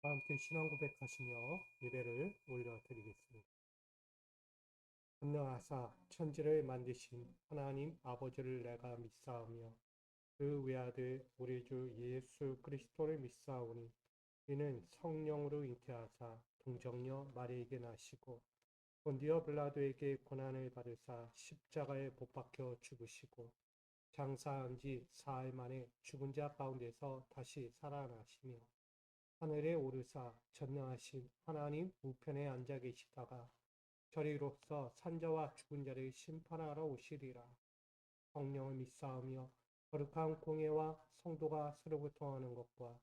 함께 신앙 고백하시며 예배를 올려드리겠습니다. 전능하사 천지를 만드신 하나님 아버지를 내가 믿사오며 그 외아들 우리 주 예수 그리스도를 믿사오니 이는 성령으로 잉태하사 동정녀 마리에게 나시고 본디오 빌라도에게 고난을 받으사 십자가에 못 박혀 죽으시고 장사한 지 사흘 만에 죽은 자 가운데서 다시 살아나시며 하늘에 오르사 전능하신 하나님 우편에 앉아 계시다가 저리로서 산자와 죽은 자를 심판하러 오시리라. 성령을 믿사오며 거룩한 공예와 성도가 서로부터 하는 것과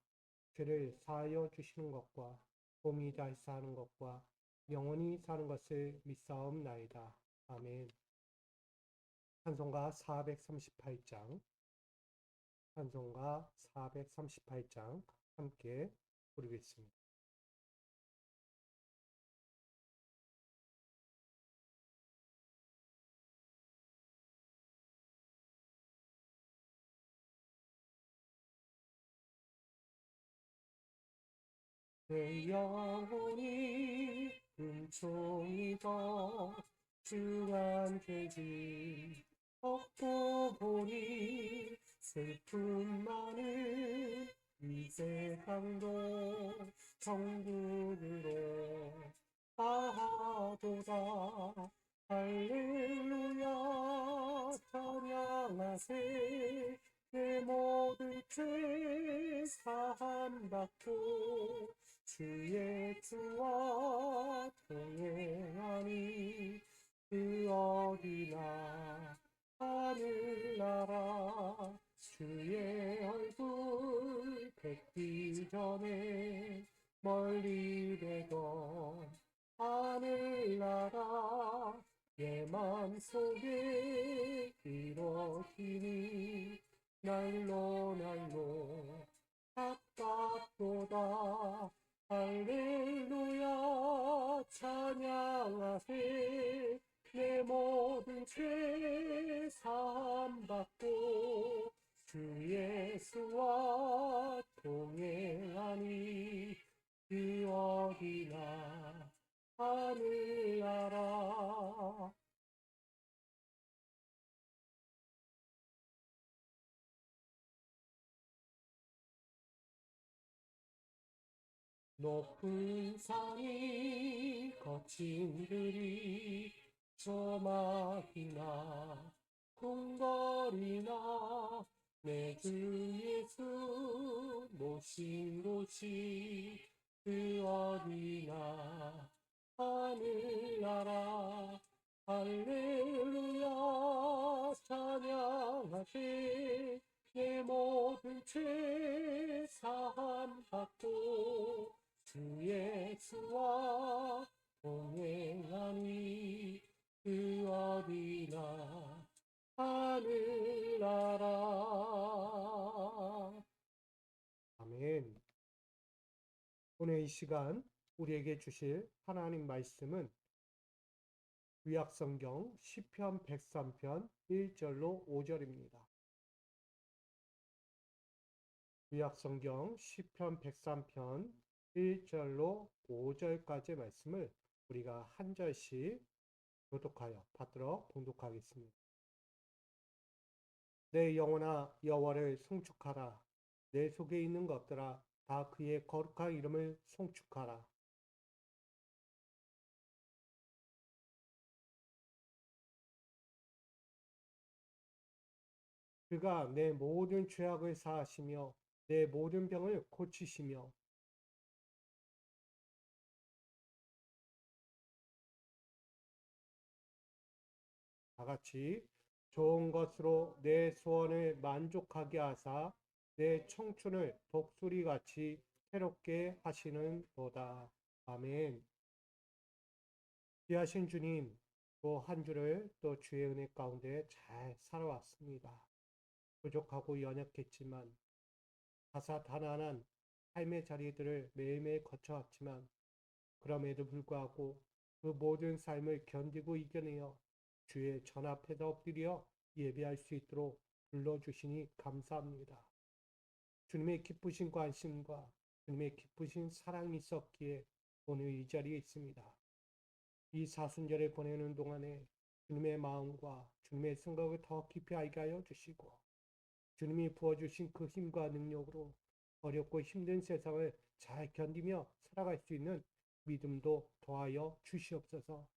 죄를 사하여 주시는 것과 몸이 다시 사는 것과 영원히 사는 것을 믿사옵나이다. 아멘. 찬송가 438장 찬송가 438장 함께 부르겠습니다. 내 영혼이 은총이더 주한테 진 얻고 보니 슬픔 많은 이제 강도 정국으로 아도다 할렐루야 찬양하세 내 모든 죄 사함받고 주의 주와 동행하니 그 어디나 하늘나라 주의 얼굴 뵙기 전에 멀리 되던 하늘나라 내 맘속에 이루어지니 날로 날로 가깝도다 할렐루야 찬양하세 내 모든 죄 사함받고 주 예수와 동행하니 그 어디나 하늘나라. 높은 산이 거친 들이 저막이나 궁궐이나 내 주 예수 모신 곳이 그 어디나 하늘나라 할렐루야 찬양하세 내 모든 죄 사함받고 주 예수와 동행하니 그 어디나 하늘나라. 아멘. 오늘 이 시간 우리에게 주실 하나님 말씀은 구약성경 시편 103편 1절로 5절입니다. 구약성경 시편 103편 1절로 5절까지의 말씀을 우리가 한 절씩 교독하여 받들어 봉독하겠습니다. 내 영혼아 여호와를 송축하라. 내 속에 있는 것들아 다 그의 거룩한 이름을 송축하라. 그가 내 모든 죄악을 사하시며 내 모든 병을 고치시며 다같이 좋은 것으로 내 소원을 만족하게 하사 내 청춘을 독수리같이 새롭게 하시는도다. 아멘. 귀하신 주님, 또 한 주를 또 주의 은혜 가운데 잘 살아왔습니다. 부족하고 연약했지만 다사다난한 삶의 자리들을 매일매일 거쳐왔지만 그럼에도 불구하고 그 모든 삶을 견디고 이겨내어 주의 전 앞에서 엎드려 예배할 수 있도록 불러주시니 감사합니다. 주님의 기쁘신 관심과 주님의 깊으신 사랑이 있었기에 오늘 이 자리에 있습니다. 이 사순절을 보내는 동안에 주님의 마음과 주님의 생각을 더 깊이 알게 하여 주시고 주님이 부어주신 그 힘과 능력으로 어렵고 힘든 세상을 잘 견디며 살아갈 수 있는 믿음도 더하여 주시옵소서.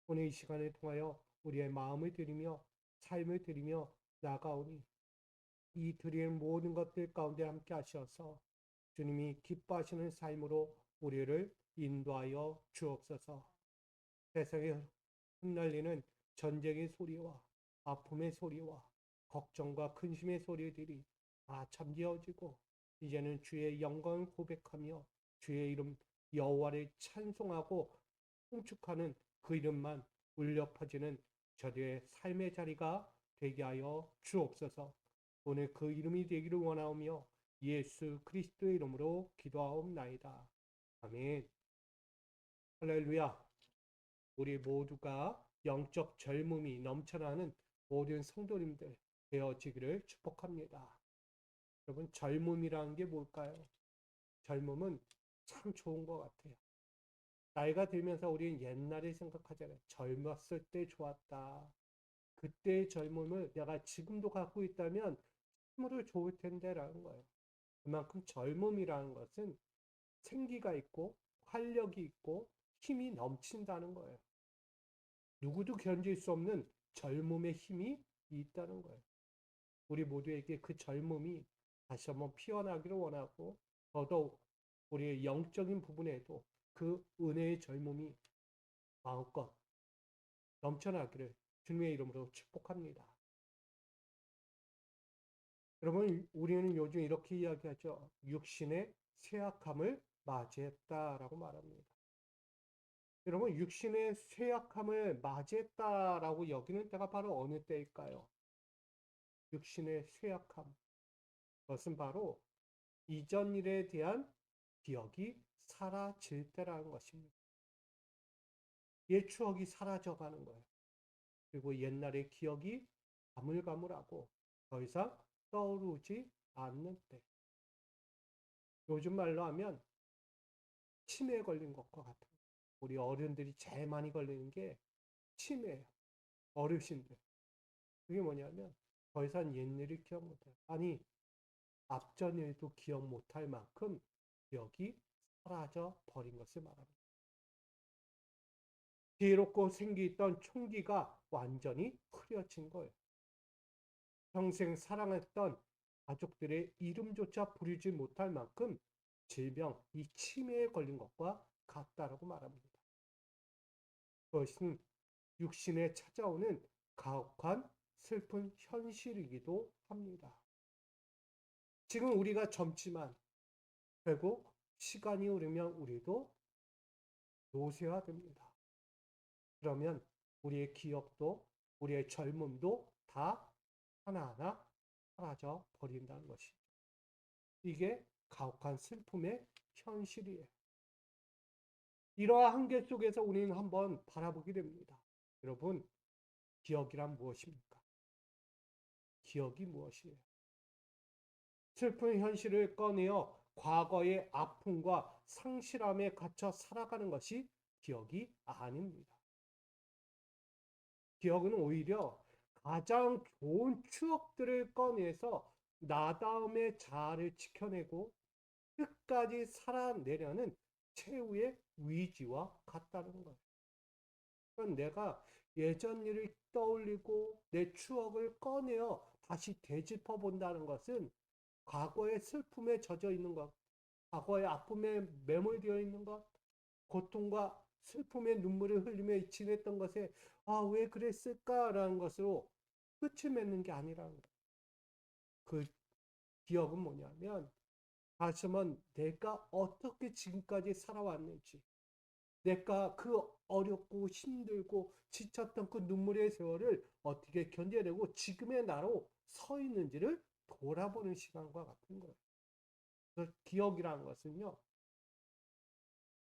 오늘 이 시간을 통하여 우리의 마음을 드리며 삶을 드리며 나아가오니 이 드리는 모든 것들 가운데 함께 하셔서 주님이 기뻐하시는 삶으로 우리를 인도하여 주옵소서. 세상에 흩날리는 전쟁의 소리와 아픔의 소리와 걱정과 근심의 소리들이 다 잠재워지고 이제는 주의 영광을 고백하며 주의 이름 여호와를 찬송하고 송축하는 그 이름만 울려 퍼지는 저들의 삶의 자리가 되게 하여 주옵소서. 오늘 그 이름이 되기를 원하오며 예수 그리스도의 이름으로 기도하옵나이다. 아멘. 할렐루야. 우리 모두가 영적 젊음이 넘쳐나는 모든 성도님들 되어지기를 축복합니다. 여러분, 젊음이라는 게 뭘까요? 젊음은 참 좋은 것 같아요. 나이가 들면서 우리는 옛날에 생각하잖아요. 젊었을 때 좋았다. 그때의 젊음을 내가 지금도 갖고 있다면 참으로 좋을 텐데 라는 거예요. 그만큼 젊음이라는 것은 생기가 있고 활력이 있고 힘이 넘친다는 거예요. 누구도 견딜 수 없는 젊음의 힘이 있다는 거예요. 우리 모두에게 그 젊음이 다시 한번 피어나기를 원하고 더더욱 우리의 영적인 부분에도 그 은혜의 젊음이 마음껏 넘쳐나기를 주님의 이름으로 축복합니다. 여러분, 우리는 요즘 이렇게 이야기하죠. 육신의 쇠약함을 맞이했다라고 말합니다. 여러분, 육신의 쇠약함을 맞이했다라고 여기는 때가 바로 어느 때일까요? 육신의 쇠약함. 그것은 바로 이전 일에 대한 기억이 사라질 때라는 것입니다. 옛 추억이 사라져가는 거예요. 그리고 옛날의 기억이 가물가물하고 더 이상 떠오르지 않는 때. 요즘 말로 하면 치매에 걸린 것과 같아요. 우리 어른들이 제일 많이 걸리는 게 치매예요. 어르신들. 그게 뭐냐면 더 이상 옛일을 기억 못해요. 아니, 앞전 일도 기억 못할 만큼 기억이 사라져 버린 것을 말합니다. 지혜롭고 생기있던 총기가 완전히 흐려진 거예요. 평생 사랑했던 가족들의 이름조차 부르지 못할 만큼 질병, 이 치매에 걸린 것과 같다라고 말합니다. 그것은 육신에 찾아오는 가혹한 슬픈 현실이기도 합니다. 지금 우리가 젊지만 결국 시간이 흐르면 우리도 노쇠화됩니다. 그러면 우리의 기억도 우리의 젊음도 다 하나하나 사라져 버린다는 것이죠. 이게 가혹한 슬픔의 현실이에요. 이러한 한계 속에서 우리는 한번 바라보게 됩니다. 여러분, 기억이란 무엇입니까? 기억이 무엇이에요? 슬픈 현실을 꺼내어 과거의 아픔과 상실함에 갇혀 살아가는 것이 기억이 아닙니다. 기억은 오히려 가장 좋은 추억들을 꺼내서 나다움의 자아를 지켜내고 끝까지 살아내려는 최후의 의지와 같다는 거예요. 그러니까 내가 예전 일을 떠올리고 내 추억을 꺼내어 다시 되짚어 본다는 것은 과거의 슬픔에 젖어 있는 것, 과거의 아픔에 매몰되어 있는 것, 고통과 슬픔의 눈물을 흘리며 지냈던 것에 왜 그랬을까라는 것으로 끝을 맺는 게 아니라는 거예요. 그 기억은 뭐냐면 다시 한번 내가 어떻게 지금까지 살아왔는지, 내가 그 어렵고 힘들고 지쳤던 그 눈물의 세월을 어떻게 견뎌내고 지금의 나로 서 있는지를 돌아보는 시간과 같은 거예요. 그 기억이라는 것은요,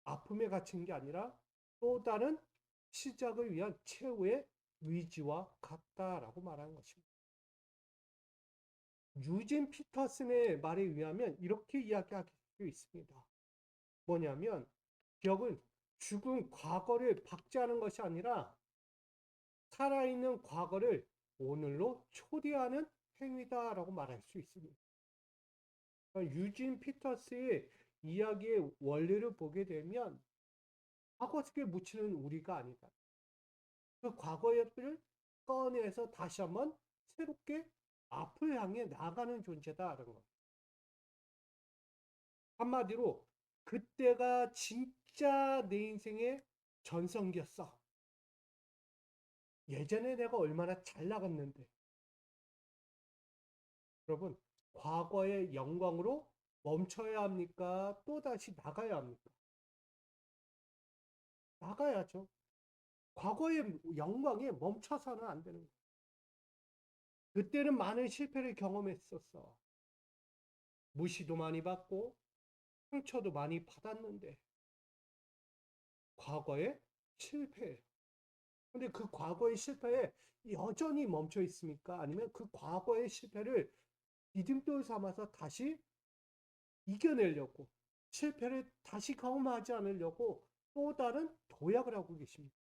아픔에 갇힌 게 아니라 또 다른 시작을 위한 최후의 의지와 같다라고 말하는 것입니다. 유진 피터슨의 말에 의하면 이렇게 이야기하고 수 있습니다. 뭐냐면 기억은 죽은 과거를 박제하는 것이 아니라 살아있는 과거를 오늘로 초대하는 행위다라고 말할 수 있습니다. 유진 피터스의 이야기의 원리를 보게 되면 과거 속에 묻히는 우리가 아니다. 그 과거의 것들을 꺼내서 다시 한번 새롭게 앞을 향해 나가는 존재다라는 것. 한마디로 그때가 진짜 내 인생의 전성기였어. 예전에 내가 얼마나 잘 나갔는데. 여러분, 과거의 영광으로 멈춰야 합니까? 또다시 나가야 합니까? 나가야죠. 과거의 영광에 멈춰서는 안 되는 거예요. 그때는 많은 실패를 경험했었어. 무시도 많이 받고 상처도 많이 받았는데 과거의 실패. 근데 그 과거의 실패에 여전히 멈춰 있습니까? 아니면 그 과거의 실패를 디딤돌 삼아서 다시 이겨내려고 실패를 다시 경험하지 않으려고 또 다른 도약을 하고 계십니다.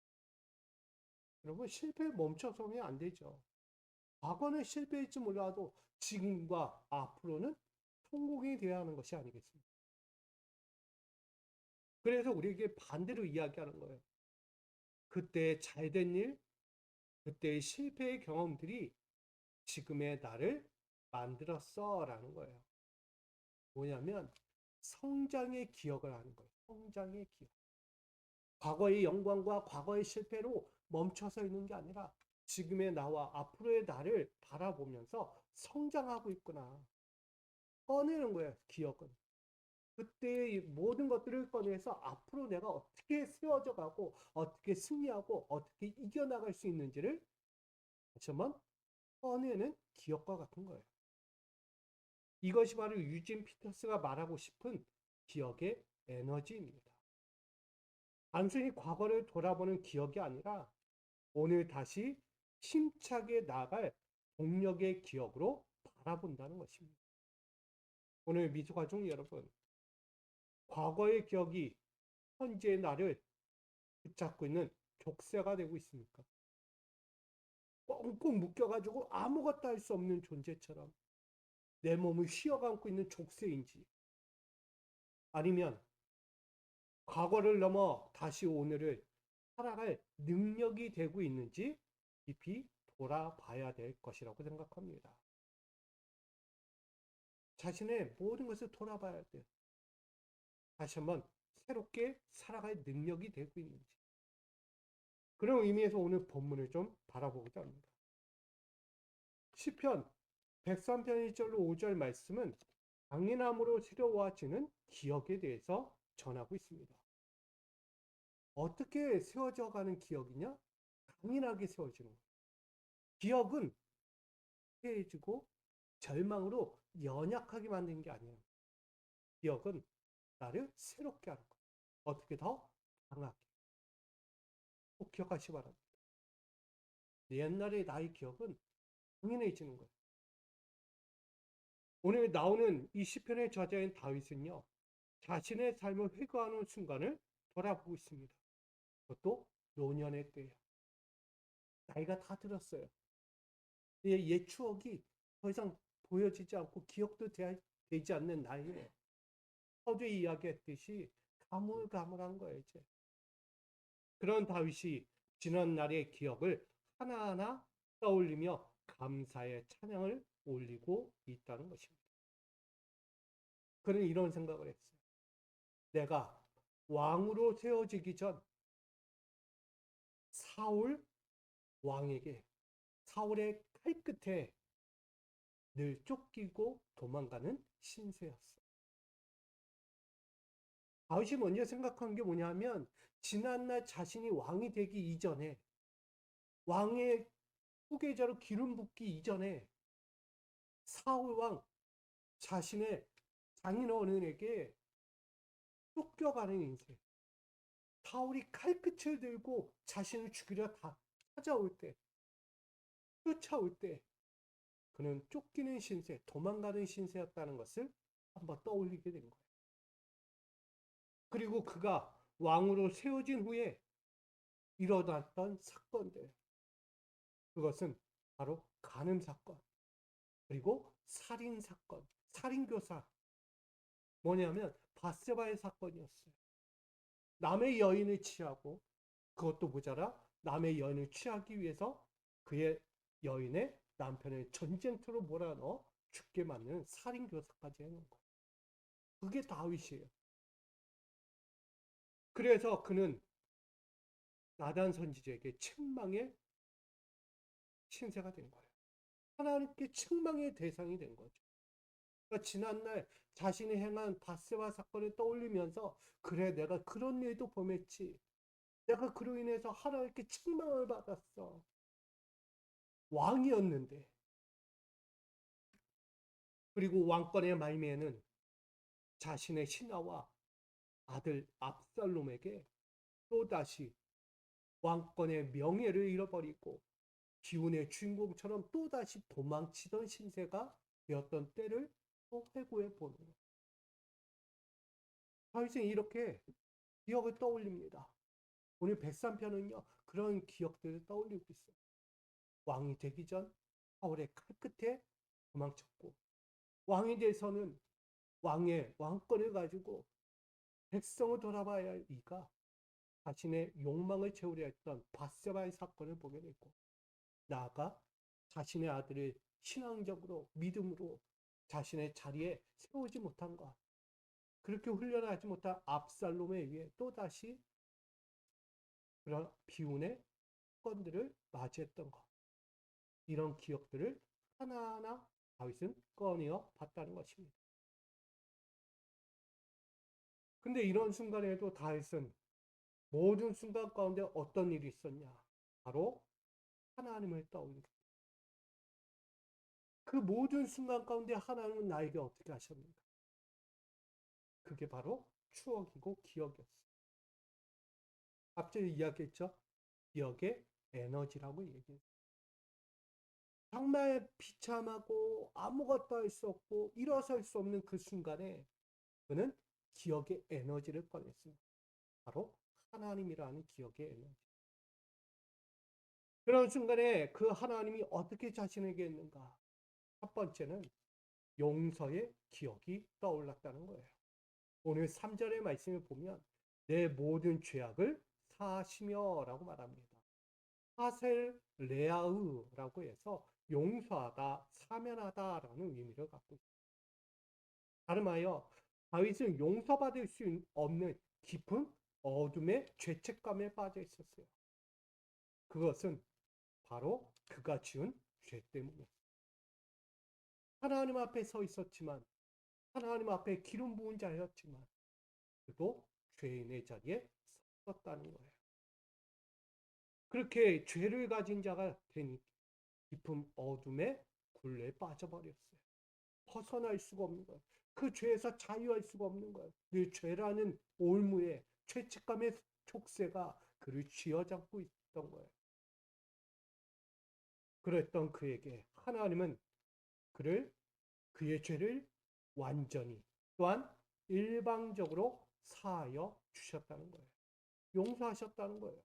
여러분 실패에 멈춰서는 안 되죠. 과거는 실패일지 몰라도 지금과 앞으로는 성공이 되어야 하는 것이 아니겠습니까? 그래서 우리에게 반대로 이야기하는 거예요. 그때 잘된 일, 그때의 실패의 경험들이 지금의 나를 만들었어 라는 거예요. 뭐냐면 성장의 기억을 하는 거예요. 성장의 기억. 과거의 영광과 과거의 실패로 멈춰서 있는 게 아니라 지금의 나와 앞으로의 나를 바라보면서 성장하고 있구나. 꺼내는 거예요. 기억은. 그때의 모든 것들을 꺼내서 앞으로 내가 어떻게 세워져 가고 어떻게 승리하고 어떻게 이겨나갈 수 있는지를 다시 한번 꺼내는 기억과 같은 거예요. 이것이 바로 유진 피터스가 말하고 싶은 기억의 에너지입니다. 단순히 과거를 돌아보는 기억이 아니라 오늘 다시 힘차게 나아갈 동력의 기억으로 바라본다는 것입니다. 오늘 미소가족 여러분, 과거의 기억이 현재의 나를 붙잡고 있는 족쇄가 되고 있습니까? 꽁꽁 묶여가지고 아무것도 할 수 없는 존재처럼 내 몸을 휘어감고 있는 족쇄인지, 아니면 과거를 넘어 다시 오늘을 살아갈 능력이 되고 있는지 깊이 돌아봐야 될 것이라고 생각합니다. 자신의 모든 것을 돌아봐야 돼요. 다시 한번 새롭게 살아갈 능력이 되고 있는지. 그런 의미에서 오늘 본문을 좀 바라보고자 합니다. 시편 103편 1절로 5절 말씀은 강인함으로 새로워지는 기억에 대해서 전하고 있습니다. 어떻게 세워져 가는 기억이냐? 강인하게 세워지는 거예요. 기억은 해해지고 절망으로 연약하게 만드는 게 아니에요. 기억은 나를 새롭게 하는 거예요. 어떻게 더 강하게. 꼭 기억하시기 바랍니다. 옛날의 나의 기억은 강인해지는 거예요. 오늘 나오는 이 시편의 저자인 다윗은요, 자신의 삶을 회고하는 순간을 돌아보고 있습니다. 그것도 노년의 때예요. 나이가 다 들었어요. 옛 추억이 더 이상 보여지지 않고 기억도 되지 않는 나이에 서두에 이야기했듯이 가물가물한 거예요, 이제. 그런 다윗이 지난 날의 기억을 하나하나 떠올리며 감사의 찬양을 올리고 있다는 것입니다. 그는 이런 생각을 했어요. 내가 왕으로 세워지기 전 사울 왕에게 사울의 칼끝에 늘 쫓기고 도망가는 신세였어. 다윗이 먼저 생각한 게 뭐냐면 지난날 자신이 왕이 되기 이전에 왕의 후계자로 기름 붓기 이전에 사울 왕 자신의 장인어른에게 쫓겨가는 인생. 사울이 칼끝을 들고 자신을 죽이려 다 찾아올 때, 쫓아올 때 그는 쫓기는 신세, 도망가는 신세였다는 것을 한번 떠올리게 된 거예요. 그리고 그가 왕으로 세워진 후에 일어났던 사건들, 그것은 바로 간음 사건, 그리고 살인 사건, 살인 교사, 뭐냐면 바세바의 사건이었어요. 남의 여인을 취하고, 그것도 모자라 남의 여인을 취하기 위해서 그의 여인의 남편을 전쟁터로 몰아넣어 죽게 만드는 살인 교사까지 해놓은 거예요. 그게 다윗이에요. 그래서 그는 나단 선지자에게 책망의 신세가 된 거예요. 하나님께 책망의 대상이 된 거죠. 그러니까 지난날 자신이 행한 바세바 사건을 떠올리면서, 그래, 내가 그런 일도 범했지. 내가 그로 인해서 하나님께 책망을 받았어. 왕이었는데. 그리고 왕권의 말미에는 자신의 신하와 아들 압살롬에게 또다시 왕권의 명예를 잃어버리고 기운의 주인공처럼 또다시 도망치던 신세가 되었던 때를 또 회고해 보는 거예요. 다윗은 이렇게 기억을 떠올립니다. 오늘 103편은요, 그런 기억들을 떠올리고 있어요. 왕이 되기 전 사울의 칼 끝에 도망쳤고, 왕이 돼서는 왕의 왕권을 가지고 백성을 돌아봐야 할 이가 자신의 욕망을 채우려 했던 바세바의 사건을 보게 되고, 나아가 자신의 아들을 신앙적으로 믿음으로 자신의 자리에 세우지 못한 것, 그렇게 훈련하지 못한 압살롬에 의해 또다시 그런 비운의 사건들을 맞이했던 것, 이런 기억들을 하나하나 다윗은 꺼내어 봤다는 것입니다. 근데 이런 순간에도 다윗은 모든 순간 가운데 어떤 일이 있었냐? 바로 하나님을 떠올리고, 그 모든 순간 가운데 하나님은 나에게 어떻게 하셨는가? 그게 바로 추억이고 기억이었어요. 앞서 이야기했죠? 기억의 에너지라고 얘기해요. 정말 비참하고 아무것도 할 수 없고 일어설 수 없는 그 순간에 그는 기억의 에너지를 꺼냈습니다. 바로 하나님이라는 기억의 에너지. 그런 순간에 그 하나님이 어떻게 자신에게 했는가? 첫 번째는 용서의 기억이 떠올랐다는 거예요. 오늘 3절의 말씀을 보면 내 모든 죄악을 사하시며 라고 말합니다. 하셀 레아으라고 해서 용서하다, 사면하다라는 의미를 갖고 있습니다. 다름하여 다윗은 용서받을 수 없는 깊은 어둠의 죄책감에 빠져 있었어요. 그것은 바로 그가 지은 죄 때문이었어요. 하나님 앞에 서 있었지만, 하나님 앞에 기름 부은 자였지만 그도 죄인의 자리에 섰다는 거예요. 그렇게 죄를 가진 자가 되니 깊은 어둠의 굴레에 빠져버렸어요. 벗어날 수가 없는 거예요. 그 죄에서 자유할 수가 없는 거예요. 그 죄라는 올무에 죄책감의 촉새가 그를 쥐어잡고 있던 거예요. 그랬던 그에게 하나님은 그의 죄를 완전히 또한 일방적으로 사하여 주셨다는 거예요. 용서하셨다는 거예요.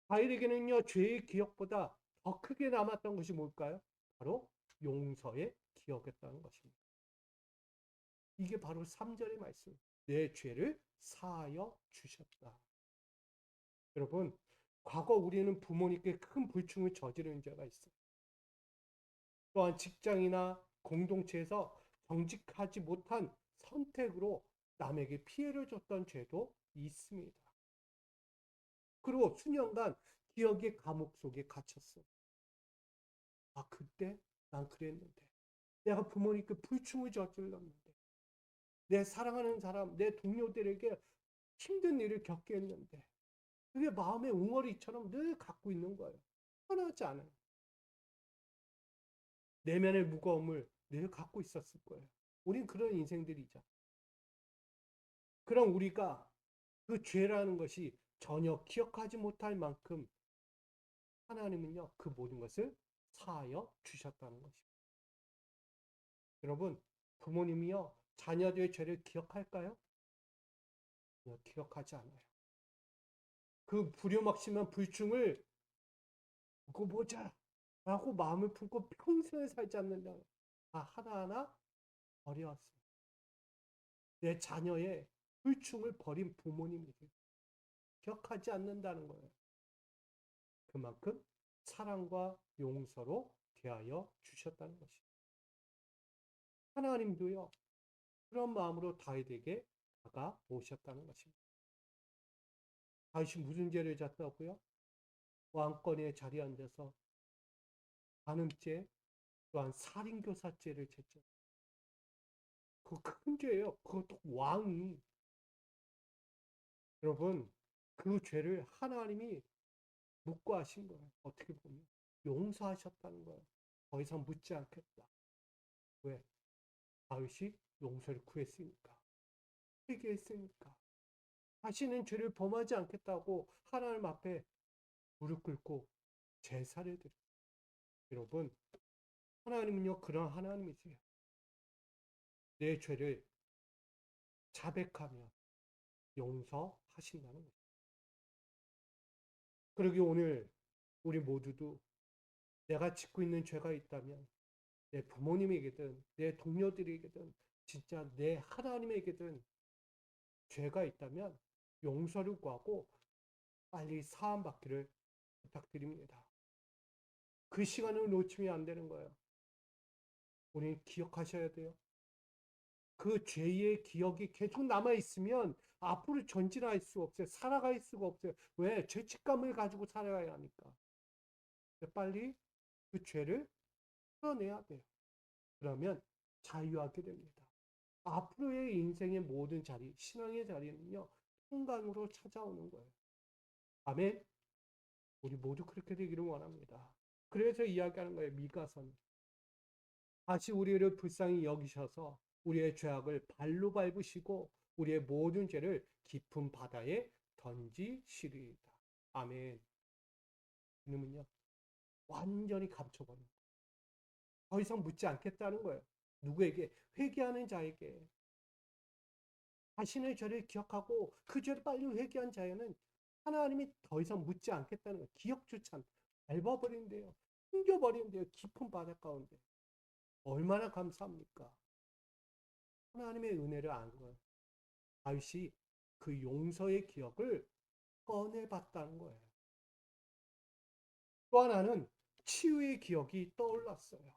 다윗에게는요, 죄의 기억보다 더 크게 남았던 것이 뭘까요? 바로 용서의 기억이었다는 것입니다. 이게 바로 3절의 말씀. 내 죄를 사하여 주셨다. 여러분, 과거 우리는 부모님께 큰 불충을 저지른 죄가 있어요. 또한 직장이나 공동체에서 정직하지 못한 선택으로 남에게 피해를 줬던 죄도 있습니다. 그리고 수년간 기억의 감옥 속에 갇혔어. 아, 그때 난 그랬는데. 내가 부모님께 불충을 저질렀는데. 내 사랑하는 사람, 내 동료들에게 힘든 일을 겪게 했는데. 그게 마음의 웅어리처럼 늘 갖고 있는 거예요. 편하지 않아요. 내면의 무거움을 늘 갖고 있었을 거예요. 우린 그런 인생들이죠. 그럼 우리가 그 죄라는 것이 전혀 기억하지 못할 만큼 하나님은요, 그 모든 것을 사하여 주셨다는 것입니다. 여러분, 부모님이요, 자녀들의 죄를 기억할까요? 기억하지 않아요. 그 부려막심한 불충을 두고 보자 라고 마음을 품고 평생을 살지 않는다. 다 하나하나 버려왔어요. 내 자녀의 불충을 버린 부모님이세요. 기억하지 않는다는 거예요. 그만큼 사랑과 용서로 대하여 주셨다는 것입니다. 하나님도요, 그런 마음으로 다윗에게 다가오셨다는 것입니다. 다윗이 무슨 죄를 졌다고요? 왕권의 자리에 앉아서 간음죄, 또한 살인교사죄를 졌죠. 그거 큰 죄예요. 그것도 왕이. 여러분, 그 죄를 하나님이 묵과하신 거예요. 어떻게 보면 용서하셨다는 거예요. 더 이상 묻지 않겠다. 왜? 다윗이 용서를 구했으니까, 회개했으니까. 다시는 죄를 범하지 않겠다고 하나님 앞에 무릎 꿇고 제사를 드려요. 여러분, 하나님은요 그런 하나님이세요. 내 죄를 자백하며 용서하신다는 거예요. 그러기 오늘 우리 모두도 내가 짓고 있는 죄가 있다면 내 부모님에게든 내 동료들에게든 진짜 내 하나님에게든 죄가 있다면 용서를 구하고 빨리 사함받기를 부탁드립니다. 그 시간을 놓치면 안 되는 거예요. 우리는 기억하셔야 돼요. 그 죄의 기억이 계속 남아있으면 앞으로 전진할 수가 없어요. 살아갈 수가 없어요. 왜? 죄책감을 가지고 살아야 하니까. 빨리 그 죄를 풀어내야 돼요. 그러면 자유하게 됩니다. 앞으로의 인생의 모든 자리, 신앙의 자리는요, 평강으로 찾아오는 거예요. 아멘. 우리 모두 그렇게 되기를 원합니다. 그래서 이야기하는 거예요. 미가서는. 다시 우리를 불쌍히 여기셔서 우리의 죄악을 발로 밟으시고 우리의 모든 죄를 깊은 바다에 던지시리이다. 아멘. 이놈은요, 완전히 감춰버린 거예요. 더 이상 묻지 않겠다는 거예요. 누구에게? 회개하는 자에게. 자신의 죄를 기억하고 그 죄를 빨리 회개한 자에는 하나님이 더 이상 묻지 않겠다는 거예요. 기억조차 밟아버린대요. 숨겨버린대요. 깊은 바다 가운데. 얼마나 감사합니까? 하나님의 은혜를 안 거예요. 다윗이 그 용서의 기억을 꺼내봤다는 거예요. 또 하나는 치유의 기억이 떠올랐어요.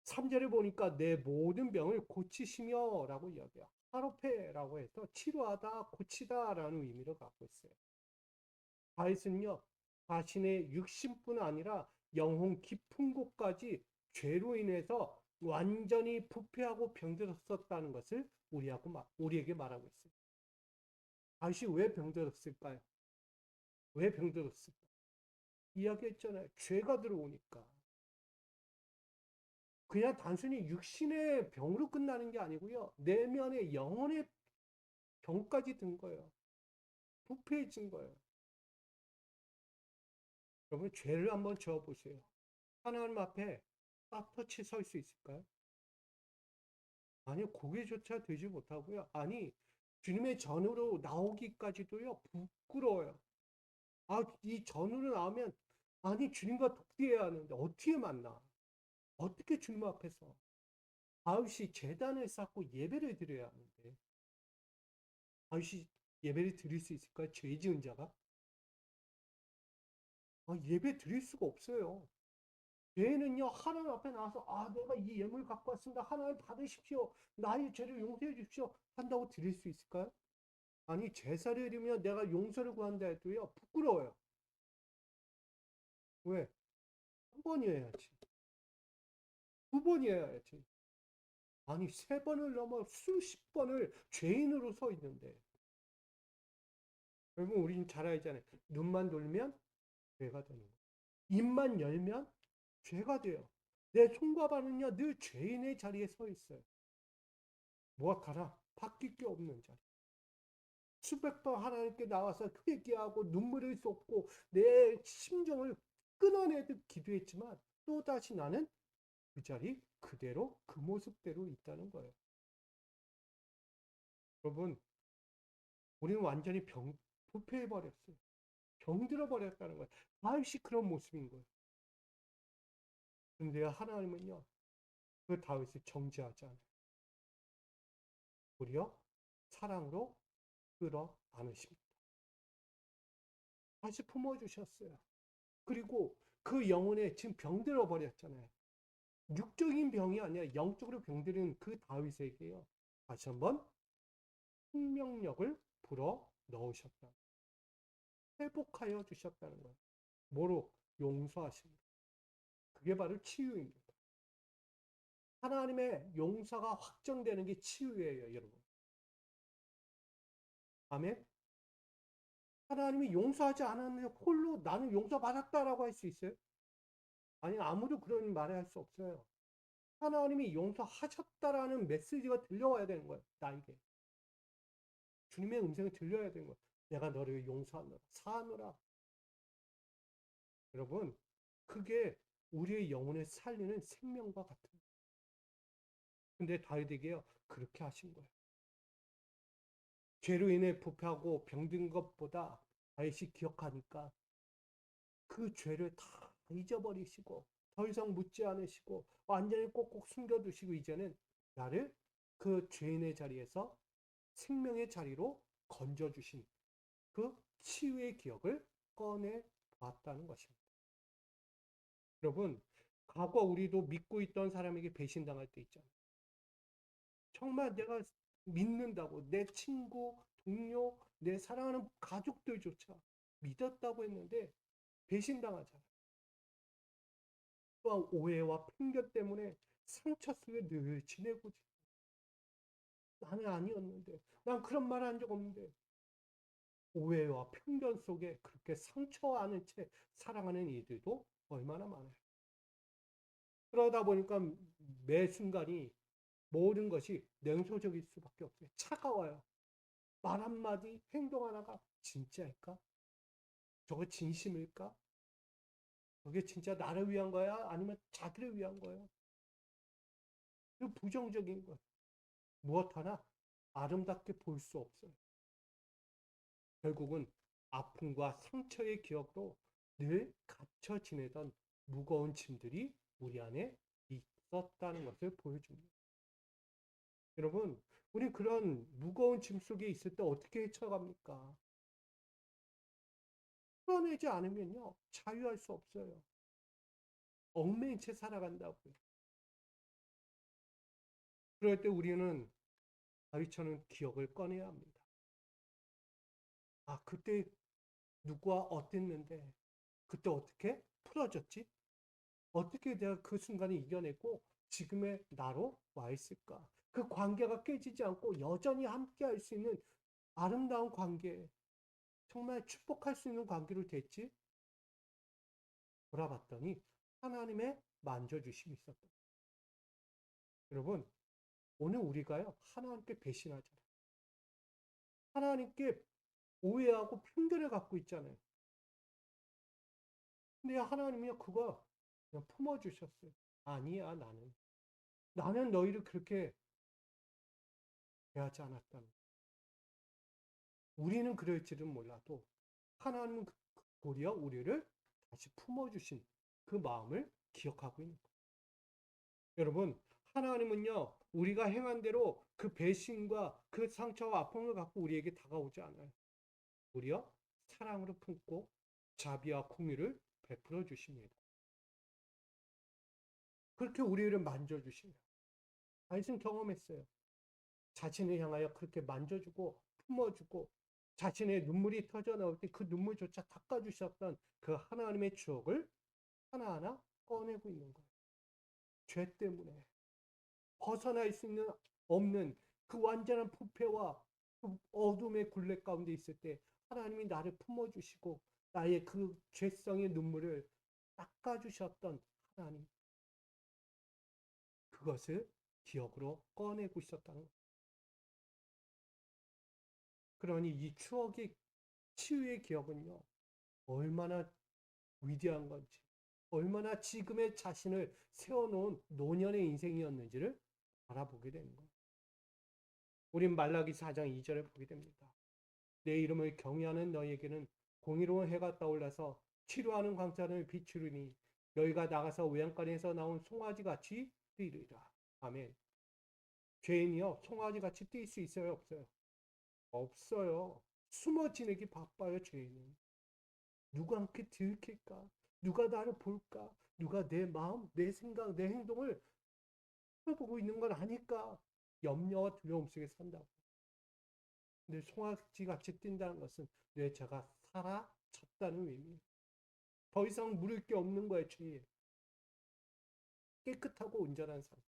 3절을 보니까 내 모든 병을 고치시며 라고 이야기해요. 하로페라고 해서 치료하다, 고치다 라는 의미를 갖고 있어요. 다윗은요, 자신의 육신뿐 아니라 영혼 깊은 곳까지 죄로 인해서 완전히 부패하고 병들었었다는 것을 우리에게 말하고 있어요. 다윗이 왜 병들었을까요? 왜 병들었을까? 이야기했잖아요. 죄가 들어오니까. 그냥 단순히 육신의 병으로 끝나는 게 아니고요. 내면의 영혼의 병까지 든 거예요. 부패해진 거예요. 여러분, 죄를 한번 지어보세요. 하나님 앞에 빳빳이 설 수 있을까요? 아니요, 고개조차 되지 못하고요. 아니, 주님의 전으로 나오기까지도요, 부끄러워요. 아, 이 전으로 나오면, 아니, 주님과 독대해야 하는데, 어떻게 만나? 어떻게 주님 앞에서? 다윗이 제단을 쌓고 예배를 드려야 하는데, 다윗이 예배를 드릴 수 있을까요? 죄 지은 자가? 예배 드릴 수가 없어요. 죄는요, 하나님 앞에 나와서, 내가 이 예물 갖고 왔습니다. 하나님 받으십시오. 나의 죄를 용서해 주십시오. 한다고 드릴 수 있을까요? 아니, 제사를 드리면 내가 용서를 구한다 해도요, 부끄러워요. 왜? 한 번이어야지. 두 번이어야지. 아니, 세 번을 넘어 수십 번을 죄인으로 서 있는데. 여러분, 우리는 잘 알잖아요. 눈만 돌면 죄가 되는 거예요. 입만 열면 죄가 돼요. 내 손과 발은요, 늘 죄인의 자리에 서 있어요. 무엇하나 바뀔 게 없는 자리. 수백 번 하나님께 나와서 회개하고 눈물을 쏟고 내 심정을 끊어내듯 기도했지만 또다시 나는 그 자리 그대로 그 모습대로 있다는 거예요. 여러분, 우리는 완전히 부패해버렸어요. 병들어버렸다는 거예요. 다윗이 그런 모습인 거예요. 근데 하나님은요, 그 다윗을 정죄하지 않아요. 오히려 사랑으로 끌어 안으십니다. 다시 품어주셨어요. 그리고 그 영혼에 지금 병들어 버렸잖아요. 육적인 병이 아니라 영적으로 병들은 그 다윗에게요. 다시 한번 생명력을 불어 넣으셨다. 회복하여 주셨다는 거예요. 뭐로? 용서하십니다. 그게 바로 치유입니다. 하나님의 용서가 확정되는 게 치유예요, 여러분. 아멘? 하나님이 용서하지 않았는데 홀로 나는 용서받았다라고 할 수 있어요? 아니, 아무도 그런 말을 할 수 없어요. 하나님이 용서하셨다라는 메시지가 들려와야 되는 거예요, 나에게. 주님의 음성이 들려야 되는 거예요. 내가 너를 용서하노라, 사하노라. 여러분, 그게 우리의 영혼을 살리는 생명과 같은 거예요. 근데 다윗에게요, 그렇게 하신 거예요. 죄로 인해 부패하고 병든 것보다 다윗이 기억하니까 그 죄를 다 잊어버리시고 더 이상 묻지 않으시고 완전히 꼭꼭 숨겨두시고 이제는 나를 그 죄인의 자리에서 생명의 자리로 건져주신 그 치유의 기억을 꺼내 봤다는 것입니다. 여러분, 과거 우리도 믿고 있던 사람에게 배신당할 때 있잖아요. 정말 내가 믿는다고 내 친구, 동료, 내 사랑하는 가족들조차 믿었다고 했는데 배신당하잖아요. 또한 오해와 편견 때문에 상처 속에 늘 지내고 나는 아니었는데 난 그런 말 한 적 없는데 오해와 편견 속에 그렇게 상처하는 채 살아가는 이들도 얼마나 많아요. 그러다 보니까 매 순간이 모든 것이 냉소적일 수밖에 없어요. 차가워요. 말 한마디, 행동 하나가 진짜일까? 저거 진심일까? 저게 진짜 나를 위한 거야? 아니면 자기를 위한 거야? 그 부정적인 것. 무엇 하나 아름답게 볼 수 없어요. 결국은 아픔과 상처의 기억으로 늘 갇혀 지내던 무거운 짐들이 우리 안에 있었다는 것을 보여줍니다. 여러분, 우리 그런 무거운 짐 속에 있을 때 어떻게 헤쳐갑니까? 풀어내지 않으면요, 자유할 수 없어요. 얽매인 채 살아간다고요. 그럴 때 우리는 다윗처럼 기억을 꺼내야 합니다. 아, 그때 누구와 어땠는데, 그때 어떻게 풀어졌지? 어떻게 내가 그 순간을 이겨냈고 지금의 나로 와 있을까? 그 관계가 깨지지 않고 여전히 함께 할 수 있는 아름다운 관계, 정말 축복할 수 있는 관계로 됐지? 돌아봤더니 하나님의 만져주심이 있었다. 여러분, 오늘 우리가요, 하나님께 배신하잖아요. 하나님께 오해하고 편견을 갖고 있잖아요. 근데 하나님이요, 그거 그냥 품어주셨어요. 아니야, 나는. 나는 너희를 그렇게 대하지 않았다는. 우리는 그럴지는 몰라도 하나님은 도리어 우리를 다시 품어주신 그 마음을 기억하고 있는 거예요. 여러분, 하나님은요, 우리가 행한 대로 그 배신과 그 상처와 아픔을 갖고 우리에게 다가오지 않아요. 도리어 사랑으로 품고 자비와 공유를 베풀어 주십니다. 그렇게 우리를 만져주십니다. 다윗은 경험했어요. 자신을 향하여 그렇게 만져주고 품어주고 자신의 눈물이 터져 나올 때 그 눈물조차 닦아주셨던 그 하나님의 추억을 하나하나 꺼내고 있는 거예요. 죄 때문에 벗어날 수 있는 없는 그 완전한 부패와 그 어둠의 굴레 가운데 있을 때 하나님이 나를 품어주시고 나의 그 죄성의 눈물을 닦아주셨던 하나님, 그것을 기억으로 꺼내고 있었다는 거예요. 그러니 이 추억의 치유의 기억은요, 얼마나 위대한 건지, 얼마나 지금의 자신을 세워놓은 노년의 인생이었는지를 알아보게 되는 거예요. 우린 말라기 4장 2절에 보게 됩니다. 내 이름을 경외하는 너희에게는 공의로운 해가 떠올라서 치료하는 광선을 비추리니 너희가 나가서 외양간에서 나온 송아지같이 뛰리라. 아멘. 죄인이요 송아지같이 뛸 수 있어요 없어요? 없어요. 숨어 지내기 바빠요 죄인은. 누가 함께 들킬까? 누가 나를 볼까? 누가 내 마음, 내 생각, 내 행동을 보고 있는 건 아닐까? 염려와 두려움 속에 산다고. 근데 송아지같이 뛴다는 것은 내 죄가 사라졌다는 의미예요. 더 이상 물을 게 없는 거예요 죄에. 깨끗하고 온전한 상태.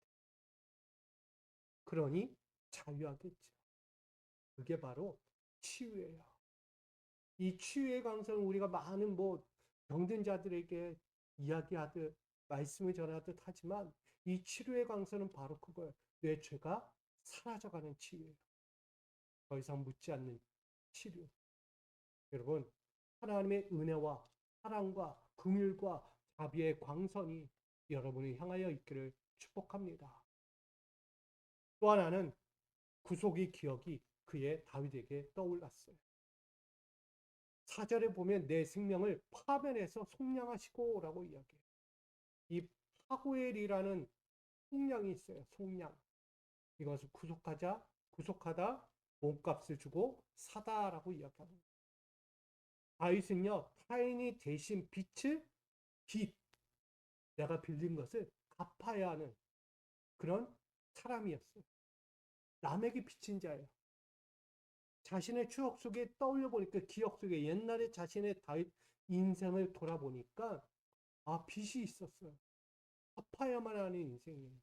그러니 자유하겠죠. 그게 바로 치유예요. 이 치유의 강성은 우리가 많은 병든 자들에게 이야기하듯 말씀을 전하듯 하지만 이 치료의 강성은 바로 그거예요. 내 죄가 사라져가는 치유예요. 더 이상 묻지 않는 치료. 여러분, 하나님의 은혜와 사랑과 긍휼과 자비의 광선이 여러분을 향하여 있기를 축복합니다. 또 하나는 구속의 기억이 그의 다윗에게 떠올랐어요. 4절에 보면 내 생명을 파멸해서 속량하시고 라고 이야기해요. 이 파고엘이라는 속량이 있어요. 속량. 이것을 구속하다, 몸값을 주고 사다라고 이야기합니다. 다윗은요, 타인이 대신 빚, 내가 빌린 것을 갚아야 하는 그런 사람이었어요. 남에게 빚진 자예요. 자신의 추억 속에 떠올려 보니까 기억 속에 옛날에 자신의 다윗 인생을 돌아보니까 빚이 있었어요. 갚아야만 하는 인생이에요.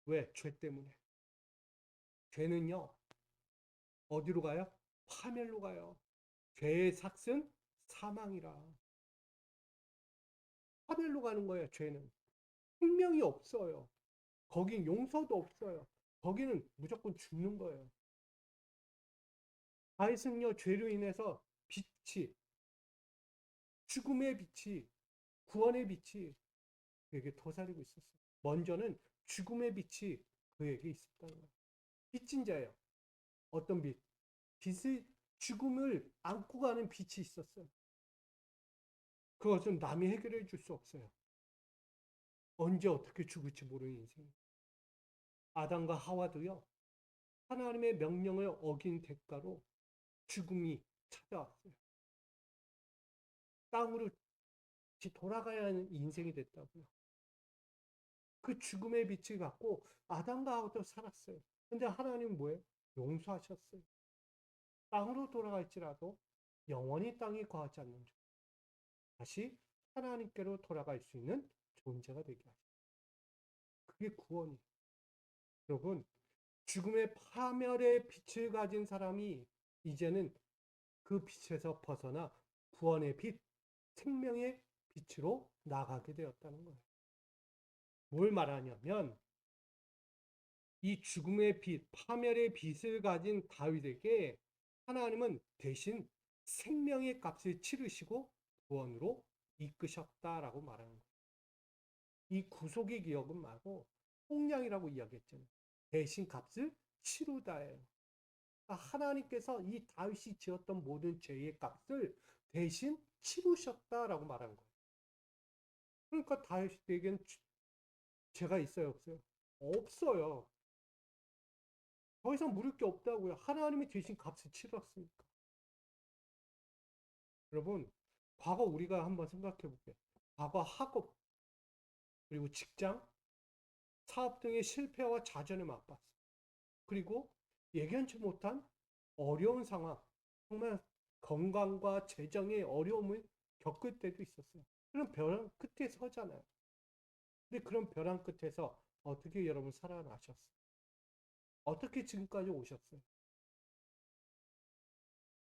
왜? 죄 때문에. 죄는요, 어디로 가요? 파멸로 가요. 죄의 삭은 사망이라. 파멸로 가는 거예요, 죄는. 생명이 없어요. 거긴 용서도 없어요. 거기는 무조건 죽는 거예요. 다윗은요, 죄로 인해서 죽음의 빛이, 구원의 빛이 그에게 도사리고 있었어요. 먼저는 죽음의 빛이 그에게 있었다는 거예요. 빚진 자예요. 어떤 빛? 죽음을 안고 가는 빛이 있었어요. 그것은 남이 해결해 줄 수 없어요. 언제 어떻게 죽을지 모르는 인생. 아담과 하와도요, 하나님의 명령을 어긴 대가로 죽음이 찾아왔어요. 땅으로 돌아가야 하는 인생이 됐다고요. 그 죽음의 빛을 갖고 아담과 하와도 살았어요. 근데 하나님은 뭐예요? 용서하셨어요. 땅으로 돌아갈지라도 영원히 땅에 거하지 않는 줄. 다시 하나님께로 돌아갈 수 있는 존재가 되게 하죠. 그게 구원이에요. 여러분, 죽음의 파멸의 빛을 가진 사람이 이제는 그 빛에서 벗어나 구원의 빛, 생명의 빛으로 나가게 되었다는 거예요. 뭘 말하냐면 이 죽음의 빛, 파멸의 빛을 가진 다윗에게 하나님은 대신 생명의 값을 치르시고 구원으로 이끄셨다라고 말하는 거예요. 이 구속의 기억은 말고 속량이라고 이야기했잖아요. 대신 값을 치르다예요. 하나님께서 이 다윗이 지었던 모든 죄의 값을 대신 치르셨다라고 말한 거예요. 그러니까 다윗에겐 죄가 있어요, 없어요? 없어요. 더 이상 물을 게 없다고요. 하나님이 대신 값을 치렀으니까. 여러분, 과거 우리가 한번 생각해 볼게요. 과거 학업, 그리고 직장, 사업 등의 실패와 좌절을 맛봤어요. 그리고 예견치 못한 어려운 상황, 정말 건강과 재정의 어려움을 겪을 때도 있었어요. 그런 벼랑 끝에 서잖아요. 근데 그런 벼랑 끝에서 어떻게 여러분 살아나셨어요? 어떻게 지금까지 오셨어요?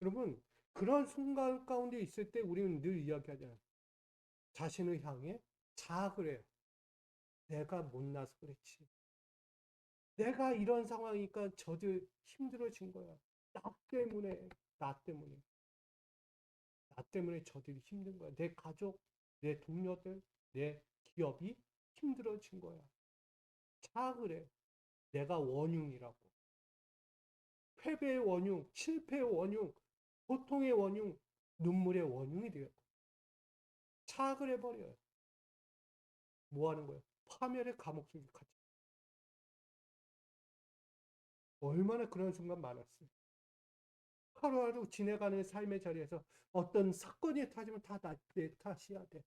여러분, 그런 순간 가운데 있을 때 우리는 늘 이야기하잖아요. 자신을 향해 자학을 해요. 내가 못나서 그렇지. 내가 이런 상황이니까 저들 힘들어진 거야. 나 때문에, 나 때문에. 나 때문에 저들이 힘든 거야. 내 가족, 내 동료들, 내 기업이 힘들어진 거야. 자학을 해. 내가 원흉이라고. 패배의 원흉, 실패의 원흉, 고통의 원흉, 눈물의 원흉이 되어요. 차악을 해버려요. 뭐 하는 거예요? 파멸의 감옥 속에 갇혀. 얼마나 그런 순간 많았어요. 하루하루 지내가는 삶의 자리에서 어떤 사건이 터지면 다 내 탓이야, 내 탓.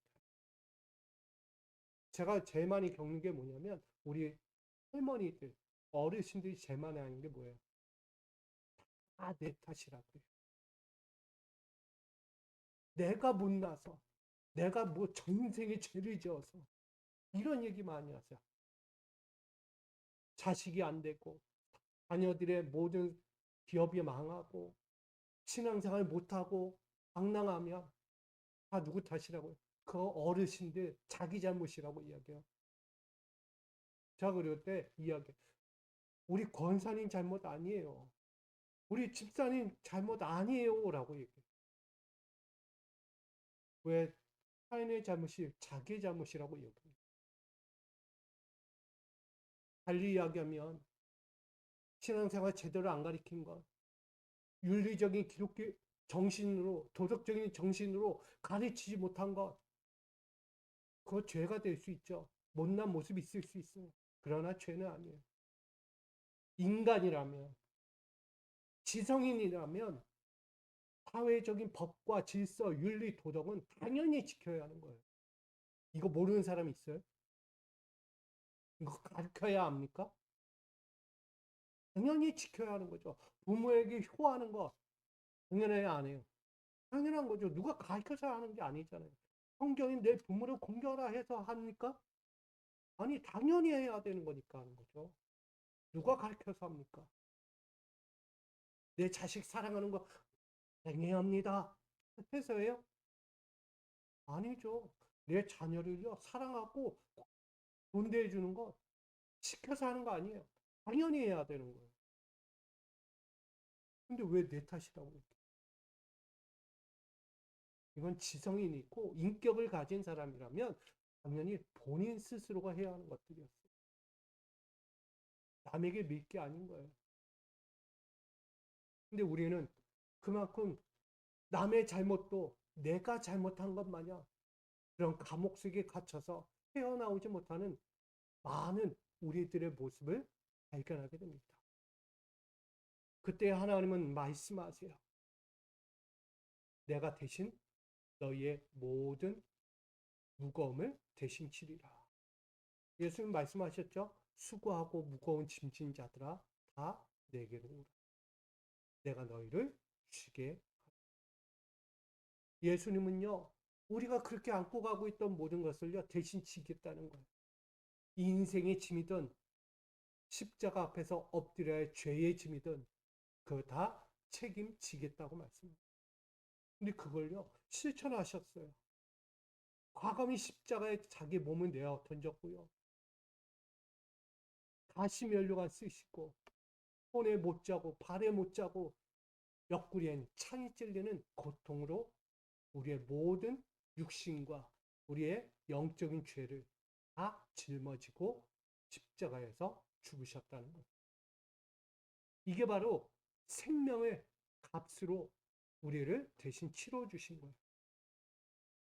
제가 제일 많이 겪는 게 뭐냐면, 우리 할머니들, 어르신들이 제일 많이 하는 게 뭐예요? 다 내 탓이라고요. 내가 못나서, 내가 뭐 전생에 죄를 지어서, 이런 얘기 많이 하세요. 자식이 안 되고, 자녀들의 모든 기업이 망하고, 신앙생활 못하고, 방랑하면 다 누구 탓이라고요? 그 어르신들 자기 잘못이라고 이야기해요. 제가 그럴 때 이야기, 우리 권사님 잘못 아니에요. 우리 집사님 잘못 아니에요. 라고 얘기해요. 왜? 타인의 잘못이 자기의 잘못이라고 얘기해요. 달리 이야기하면 신앙생활 제대로 안 가르친 것, 윤리적인 기독교 정신으로, 도덕적인 정신으로 가르치지 못한 것, 그거 죄가 될 수 있죠. 못난 모습이 있을 수 있어요. 그러나 죄는 아니에요. 인간이라면, 지성인이라면 사회적인 법과 질서, 윤리, 도덕은 당연히 지켜야 하는 거예요. 이거 모르는 사람이 있어요? 이거 가르쳐야 합니까? 당연히 지켜야 하는 거죠. 부모에게 효하는 거 당연해야 안 해요. 당연한 거죠. 누가 가르쳐서 하는 게 아니잖아요. 성경이 내 부모를 공경하라 해서 합니까? 아니, 당연히 해야 되는 거니까 하는 거죠. 누가 가르쳐서 합니까? 내 자식 사랑하는 거 당연해야 합니다. 해서예요? 아니죠. 내 자녀를요, 사랑하고 존대해 주는 거 시켜서 하는 거 아니에요. 당연히 해야 되는 거예요. 근데 왜 내 탓이라고 그래? 이건 지성이 있고 인격을 가진 사람이라면 당연히 본인 스스로가 해야 하는 것들이었어요. 남에게 밀 게 아닌 거예요. 근데 우리는 그만큼 남의 잘못도 내가 잘못한 것 마냥 그런 감옥 속에 갇혀서 헤어나오지 못하는 많은 우리들의 모습을 발견하게 됩니다. 그때 하나님은 말씀하세요. 내가 대신 너희의 모든 무거움을 대신 치리라. 예수님 말씀하셨죠? 수고하고 무거운 짐진 자들아 다 내게로 오라. 내가 너희를 쉬게. 예수님은요, 우리가 그렇게 안고 가고 있던 모든 것을요 대신 지겠다는 거예요. 인생의 짐이든 십자가 앞에서 엎드려야 할 죄의 짐이든 그거 다 책임지겠다고 말씀합니다. 근데 그걸요 실천하셨어요. 과감히 십자가에 자기 몸을 내어 던졌고요. 가시면류관 쓰시고 손에 못 자고 발에 못 자고 옆구리엔 창이 찔리는 고통으로 우리의 모든 육신과 우리의 영적인 죄를 다 짊어지고 십자가에서 죽으셨다는 거예요. 이게 바로 생명의 값으로 우리를 대신 치러주신 거예요.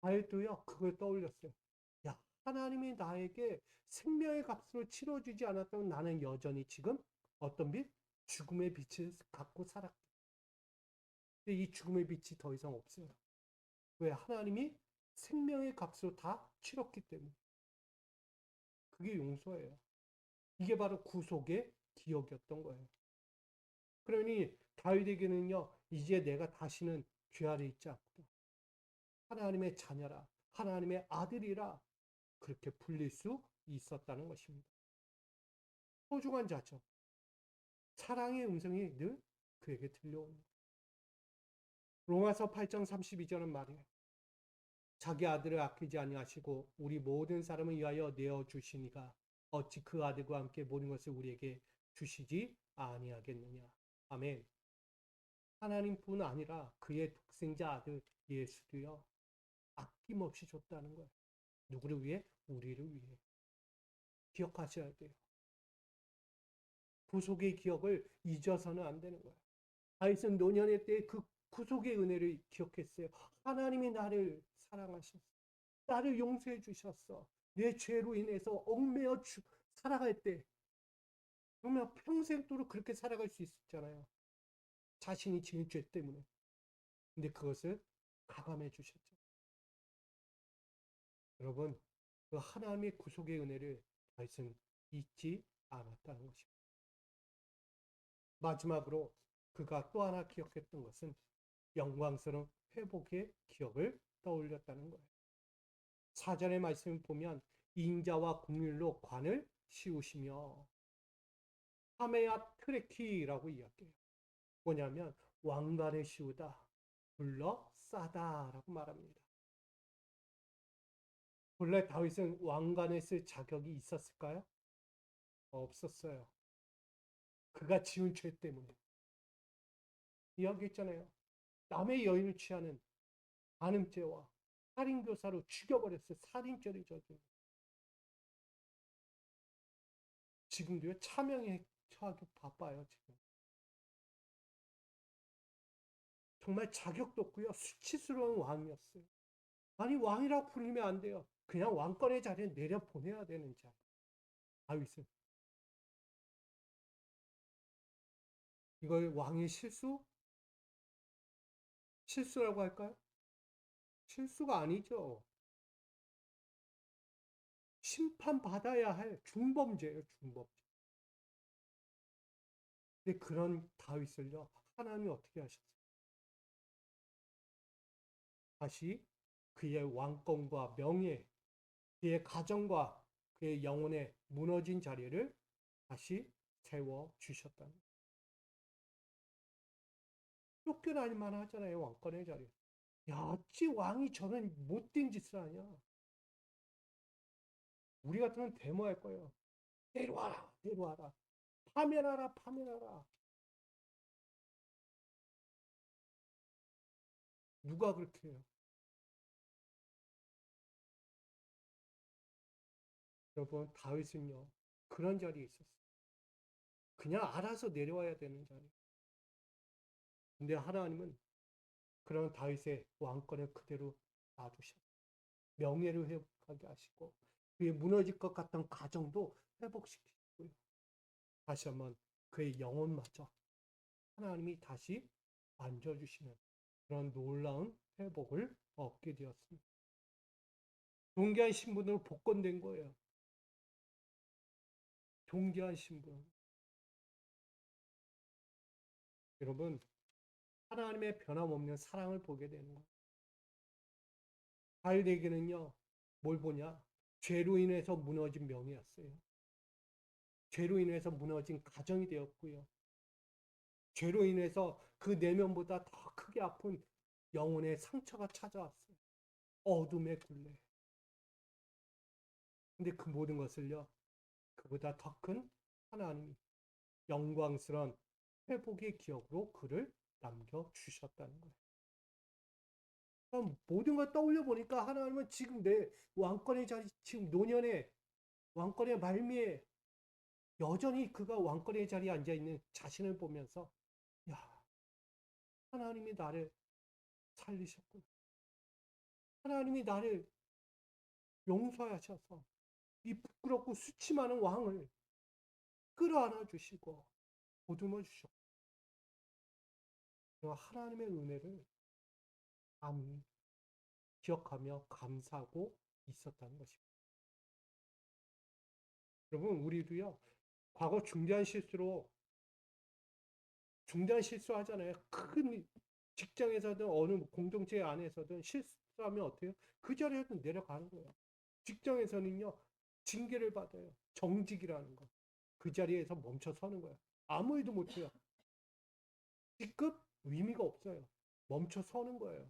다윗도요 그걸 떠올렸어요. 야, 하나님이 나에게 생명의 값으로 치러주지 않았다면 나는 여전히 지금 어떤 빛? 죽음의 빛을 갖고 살았겠다. 근데 이 죽음의 빛이 더 이상 없어요. 왜? 하나님이 생명의 값으로 다 치렀기 때문에. 그게 용서예요. 이게 바로 구속의 기억이었던 거예요. 그러니 다윗에게는요, 이제 내가 다시는 죄 아래 있지 않고 하나님의 자녀라, 하나님의 아들이라 그렇게 불릴 수 있었다는 것입니다. 소중한 자죠. 사랑의 음성이 늘 그에게 들려옵니다. 로마서 8장 32절은 말이에요. 자기 아들을 아끼지 아니하시고 우리 모든 사람을 위하여 내어 주시니가 어찌 그 아들과 함께 모든 것을 우리에게 주시지 아니하겠느냐. 아멘. 하나님뿐 아니라 그의 독생자 아들 예수도요. 아낌없이 줬다는 거예요. 누구를 위해? 우리를 위해. 기억하셔야 돼요. 구속의 기억을 잊어서는 안 되는 거예요. 다윗은 노년의 때 그 구속의 은혜를 기억했어요. 하나님이 나를 사랑하셨어. 나를 용서해 주셨어. 내 죄로 인해서 얽매여 살아갈 때 정말 평생도록 그렇게 살아갈 수 있었잖아요. 자신이 지은 죄 때문에. 근데 그것을 가감해 주셨죠. 여러분, 그 하나님의 구속의 은혜를 다윗은 잊지 않았다는 것입니다. 마지막으로 그가 또 하나 기억했던 것은 영광스러운 회복의 기억을 떠올렸다는 거예요. 사전의 말씀을 보면 인자와 긍휼로 관을 씌우시며 하메야 트레키라고 이야기해요. 뭐냐면 왕관을 씌우다, 둘러싸다라고 말합니다. 본래 다윗은 왕관을 쓸 자격이 있었을까요? 없었어요. 그가 지은 죄 때문에. 이야기했잖아요. 남의 여인을 취하는 간음죄와 살인교사로 죽여버렸어요. 살인죄를 저지른. 지금도요, 차명에 처하기 바빠요, 지금. 정말 자격도 없고요, 수치스러운 왕이었어요. 아니, 왕이라고 부르면 안 돼요. 그냥 왕권의 자리에 내려보내야 되는 자. 다윗은. 이걸 왕의 실수? 실수라고 할까요? 실수가 아니죠. 심판받아야 할 중범죄예요, 중범죄. 근데 그런 다윗을요, 하나님이 어떻게 하셨어요? 다시 그의 왕권과 명예, 그의 가정과 그의 영혼의 무너진 자리를 다시 세워 주셨다는 거예요. 쫓겨날 만하잖아요, 왕권의 자리. 야, 어찌 왕이 저런 못된 짓을 하냐? 우리 같으면 데모할 거예요. 내려와라, 내려와라. 파면하라, 파면하라. 누가 그렇게 해요? 여러분, 다윗은요, 그런 자리에 있었어요. 그냥 알아서 내려와야 되는 자리. 근데 하나님은 그런 다윗의 왕권을 그대로 놔두셨어요. 명예를 회복하게 하시고, 그의 무너질 것 같던 가정도 회복시키고요. 다시 한번 그의 영혼마저 하나님이 다시 만져주시는 그런 놀라운 회복을 얻게 되었습니다. 존귀한 신분으로 복권된 거예요. 존귀한 신분. 여러분, 하나님의 변함없는 사랑을 보게 되는 거예요. 다윗에게는요, 뭘 보냐? 죄로 인해서 무너진 명예였어요. 죄로 인해서 무너진 가정이 되었고요. 죄로 인해서 그 내면보다 더 크게 아픈 영혼의 상처가 찾아왔어요. 어둠의 굴레. 근데 그 모든 것을요, 그보다 더 큰 하나님이 영광스러운 회복의 기억으로 그를 남겨주셨다는 거예요. 그럼 모든 걸 떠올려 보니까 하나님은 지금 내 왕권의 자리, 지금 노년의 왕권의 말미에 여전히 그가 왕권의 자리에 앉아있는 자신을 보면서, 야, 하나님이 나를 살리셨구나. 하나님이 나를 용서하셔서 이 부끄럽고 수치많은 왕을 끌어안아 주시고 보듬어 주셨고, 하나님의 은혜를 감히 기억하며 감사하고 있었다는 것입니다. 여러분, 우리도요, 과거 중대한 실수하잖아요. 큰 직장에서든 어느 공동체 안에서든 실수하면 어때요? 그 자리에서 내려가는 거예요. 직장에서는요, 징계를 받아요. 정직이라는 거. 그 자리에서 멈춰 서는 거예요. 아무 일도 못해요. B급 의미가 없어요. 멈춰 서는 거예요.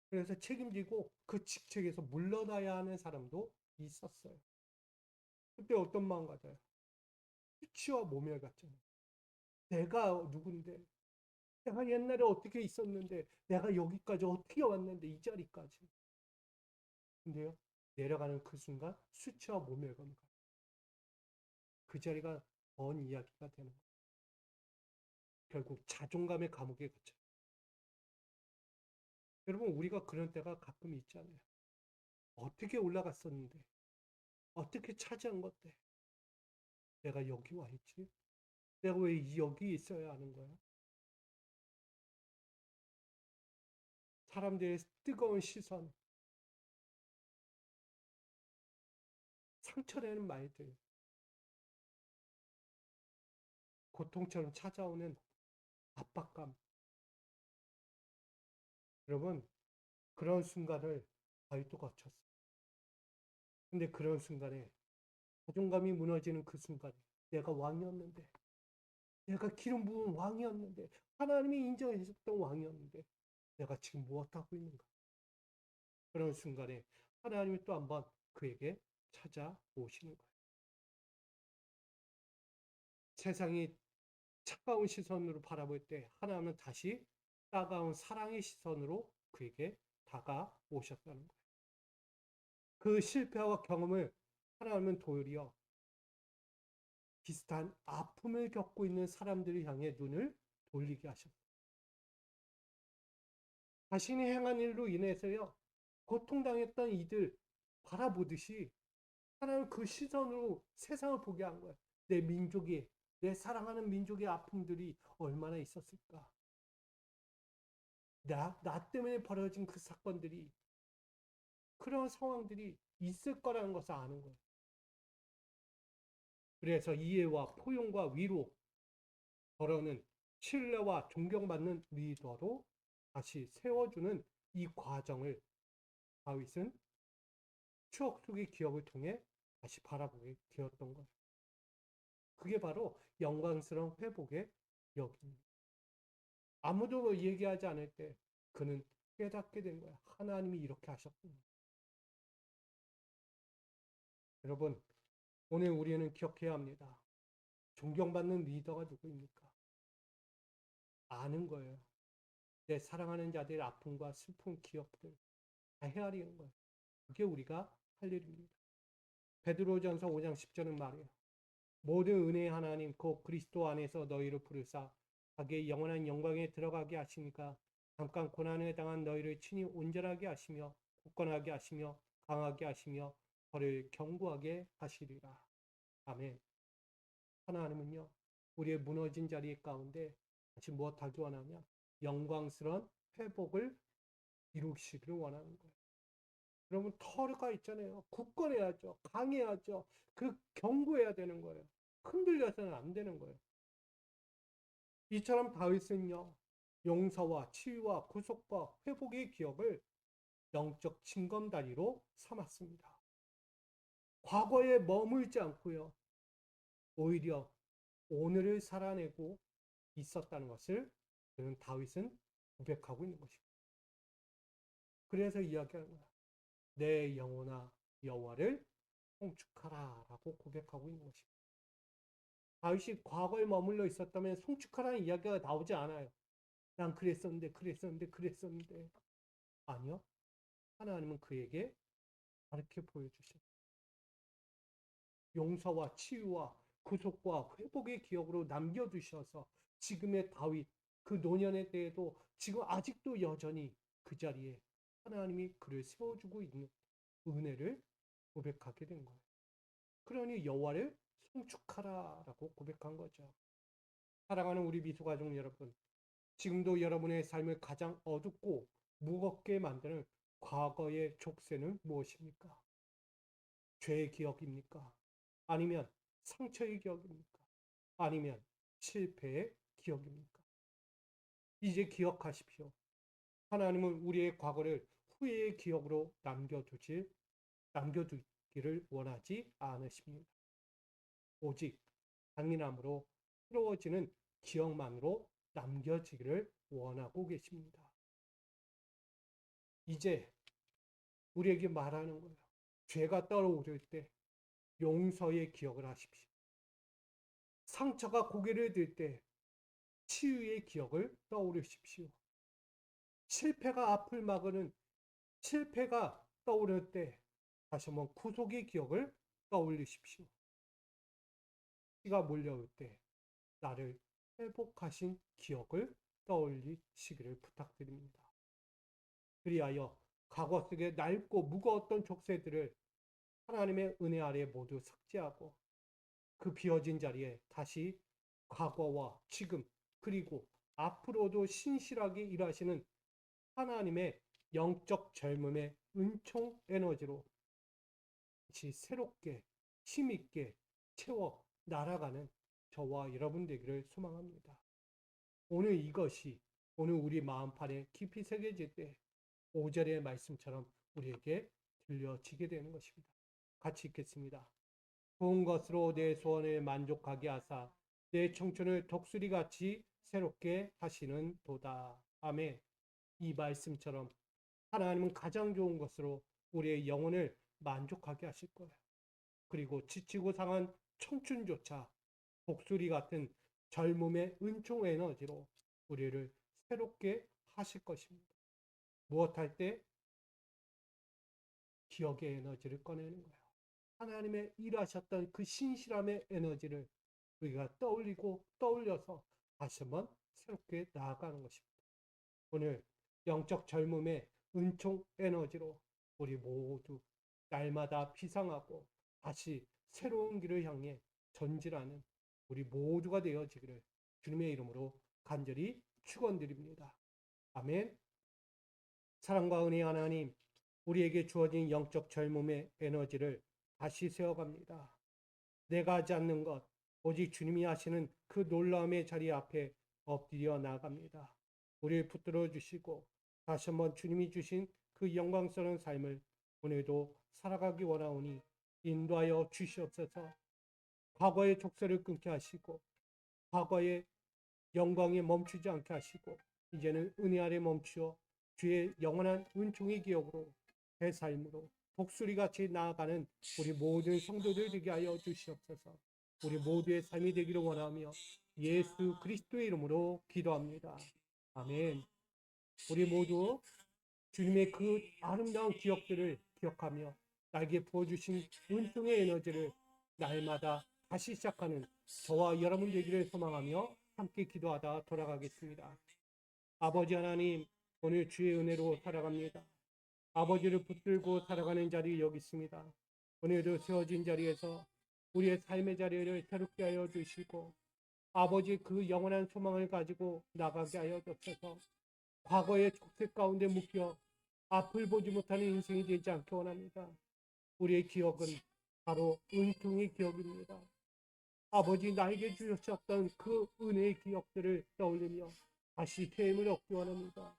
그래서 책임지고 그 직책에서 물러나야 하는 사람도 있었어요. 그때 어떤 마음 가져요? 수치와 모멸 같잖아요. 내가 누군데, 내가 옛날에 어떻게 있었는데, 내가 여기까지 어떻게 왔는데, 이 자리까지. 근데요, 내려가는 그 순간 수치와 모멸감이 가요. 그 자리가 먼 이야기가 되는 거예요. 결국 자존감의 감옥에 갇혀. 여러분, 우리가 그런 때가 가끔 있잖아요. 어떻게 올라갔었는데, 어떻게 차지한 건데, 내가 여기 와 있지? 내가 왜 여기 있어야 하는 거야? 사람들의 뜨거운 시선, 상처내는 말들, 고통처럼 찾아오는 압박감. 여러분, 그런 순간을 다윗도 거쳤어. 근데 그런 순간에 자존감이 무너지는 그 순간에 내가 왕이었는데, 내가 기름 부은 왕이었는데, 하나님이 인정하셨던 왕이었는데 내가 지금 무엇하고 있는가? 그런 순간에 하나님이 또 한번 그에게 찾아오시는 거예요. 세상이 차가운 시선으로 바라볼 때 하나님은 다시 따가운 사랑의 시선으로 그에게 다가오셨다는 거예요. 그 실패와 경험을 하나님은 도리어 비슷한 아픔을 겪고 있는 사람들을 향해 눈을 돌리게 하셨어요. 자신이 행한 일로 인해서요, 고통당했던 이들 바라보듯이 하나님 그 시선으로 세상을 보게 한 거예요. 내 민족이, 내 사랑하는 민족의 아픔들이 얼마나 있었을까? 나 때문에 벌어진 그 사건들이, 그런 상황들이 있을 거라는 것을 아는 거예요. 그래서 이해와 포용과 위로, 더러는 신뢰와 존경받는 리더로 다시 세워주는 이 과정을 다윗은 추억 속의 기억을 통해 다시 바라보게 되었던 거예요. 그게 바로 영광스러운 회복의 기억입니다. 아무도 얘기하지 않을 때 그는 깨닫게 된 거야. 하나님이 이렇게 하셨구나. 여러분, 오늘 우리는 기억해야 합니다. 존경받는 리더가 누구입니까? 아는 거예요. 내 사랑하는 자들의 아픔과 슬픈 기억들 다 헤아리는 거예요. 그게 우리가 할 일입니다. 베드로전서 5장 10절은 말이에요. 모든 은혜의 하나님 곧 그리스도 안에서 너희를 부르사 자기의 영원한 영광에 들어가게 하시니까 잠깐 고난을 당한 너희를 친히 온전하게 하시며 굳건하게 하시며 강하게 하시며 저를 견고하게 하시리라. 아멘. 하나님은요, 우리의 무너진 자리 가운데 다시 무엇하기 원하냐? 영광스러운 회복을 이루시기를 원하는 거예요. 여러분, 터가 있잖아요. 굳건해야죠. 강해야죠. 그 견고해야 되는 거예요. 흔들려서는 안 되는 거예요. 이처럼 다윗은요, 용서와 치유와 구속과 회복의 기억을 영적 징검다리로 삼았습니다. 과거에 머물지 않고요, 오히려 오늘을 살아내고 있었다는 것을 그는 다윗은 고백하고 있는 것입니다. 그래서 이야기하는 거야. 내 영혼아 여호와를 송축하라라고 고백하고 있는 것입니다. 다윗이 과거에 머물러 있었다면 송축하라는 이야기가 나오지 않아요. 난 그랬었는데. 아니요. 하나님은 그에게 가르쳐 보여주신 용서와 치유와 구속과 회복의 기억으로 남겨두셔서 지금의 다윗, 그 노년의 때에도 지금 아직도 여전히 그 자리에 하나님이 그를 세워주고 있는 은혜를 고백하게 된 거예요. 그러니 여호와를 송축하라라고 고백한 거죠. 사랑하는 우리 미소가족 여러분, 지금도 여러분의 삶을 가장 어둡고 무겁게 만드는 과거의 족쇄는 무엇입니까? 죄의 기억입니까? 아니면 상처의 기억입니까? 아니면 실패의 기억입니까? 이제 기억하십시오. 하나님은 우리의 과거를 후회의 기억으로 남겨두기를 원하지 않으십니다. 오직 강인함으로 새로워지는 기억만으로 남겨지기를 원하고 계십니다. 이제 우리에게 말하는 거예요. 죄가 떠오를 때 용서의 기억을 하십시오. 상처가 고개를 들 때 치유의 기억을 떠오르십시오. 실패가 앞을 막으는 실패가 떠오를 때 다시 한번 구속의 기억을 떠올리십시오. 피가 몰려올 때 나를 회복하신 기억을 떠올리시기를 부탁드립니다. 그리하여 과거 속에 낡고 무거웠던 족쇄들을 하나님의 은혜 아래 모두 삭제하고 그 비어진 자리에 다시 과거와 지금 그리고 앞으로도 신실하게 일하시는 하나님의 영적 젊음의 은총 에너지로 다시 새롭게 힘있게 채워 날아가는 저와 여러분 되기를 소망합니다. 오늘 이것이 오늘 우리 마음판에 깊이 새겨질 때 5절의 말씀처럼 우리에게 들려지게 되는 것입니다. 같이 읽겠습니다. 좋은 것으로 내 소원을 만족하게 하사 내 청춘을 독수리같이 새롭게 하시는 도다. 아멘. 이 말씀처럼 하나님은 가장 좋은 것으로 우리의 영혼을 만족하게 하실 거예요. 그리고 지치고 상한 청춘조차 독수리 같은 젊음의 은총 에너지로 우리를 새롭게 하실 것입니다. 무엇할 때? 기억의 에너지를 꺼내는 거예요. 하나님의 일하셨던 그 신실함의 에너지를 우리가 떠올리고 떠올려서 다시 한번 새롭게 나아가는 것입니다. 오늘 영적 젊음의 은총 에너지로 우리 모두 날마다 비상하고 다시 새로운 길을 향해 전진하는 우리 모두가 되어지기를 주님의 이름으로 간절히 축원드립니다. 아멘. 사랑과 은혜 하나님, 우리에게 주어진 영적 젊음의 에너지를 다시 세워갑니다. 내가 하지 않는 것, 오직 주님이 하시는 그 놀라움의 자리 앞에 엎드려 나갑니다. 우리를 붙들어 주시고 다시 한번 주님이 주신 그 영광스러운 삶을 오늘도 살아가기 원하오니 인도하여 주시옵소서. 과거의 족쇄를 끊게 하시고 과거의 영광에 멈추지 않게 하시고 이제는 은혜 아래 멈추어 주의 영원한 은총의 기억으로 제 삶으로 독수리같이 나아가는 우리 모든 성도들 되게 하여 주시옵소서. 우리 모두의 삶이 되기를 원하며 예수 그리스도의 이름으로 기도합니다. 아멘. 우리 모두 주님의 그 아름다운 기억들을 기억하며 나에게 부어주신 은총의 에너지를 날마다 다시 시작하는 저와 여러분 되기를 소망하며 함께 기도하다 돌아가겠습니다. 아버지 하나님, 오늘 주의 은혜로 살아갑니다. 아버지를 붙들고 살아가는 자리 여기 있습니다. 오늘도 세워진 자리에서 우리의 삶의 자리를 새롭게 하여 주시고 아버지 그 영원한 소망을 가지고 나가게 하여 주옵소서. 과거의 족쇄 가운데 묶여 앞을 보지 못하는 인생이 되지 않게 원합니다. 우리의 기억은 바로 은총의 기억입니다. 아버지 나에게 주셨던 그 은혜의 기억들을 떠올리며 다시 힘을 얻기 원합니다.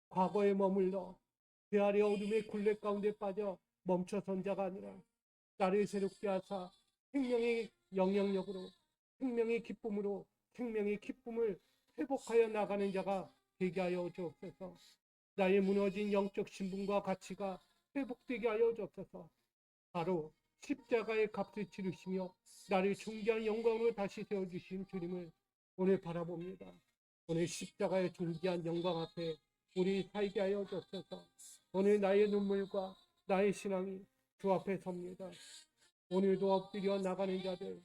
과거에 머물러 그 아래 어둠의 굴레 가운데 빠져 멈춰선 자가 아니라 나를 새롭게 하사 생명의 영향력으로 생명의 기쁨으로 생명의 기쁨을 회복하여 나가는 자가 되게 하여 주옵소서. 나의 무너진 영적 신분과 가치가 회복되게 하여 주옵소서. 바로 십자가의 값을 치르시며 나를 존귀한 영광으로 다시 세워주신 주님을 오늘 바라봅니다. 오늘 십자가의 존귀한 영광 앞에 우리 살게 하여 주옵소서. 오늘 나의 눈물과 나의 신앙이 주 앞에 섭니다. 오늘도 엎드려 나가는 자들,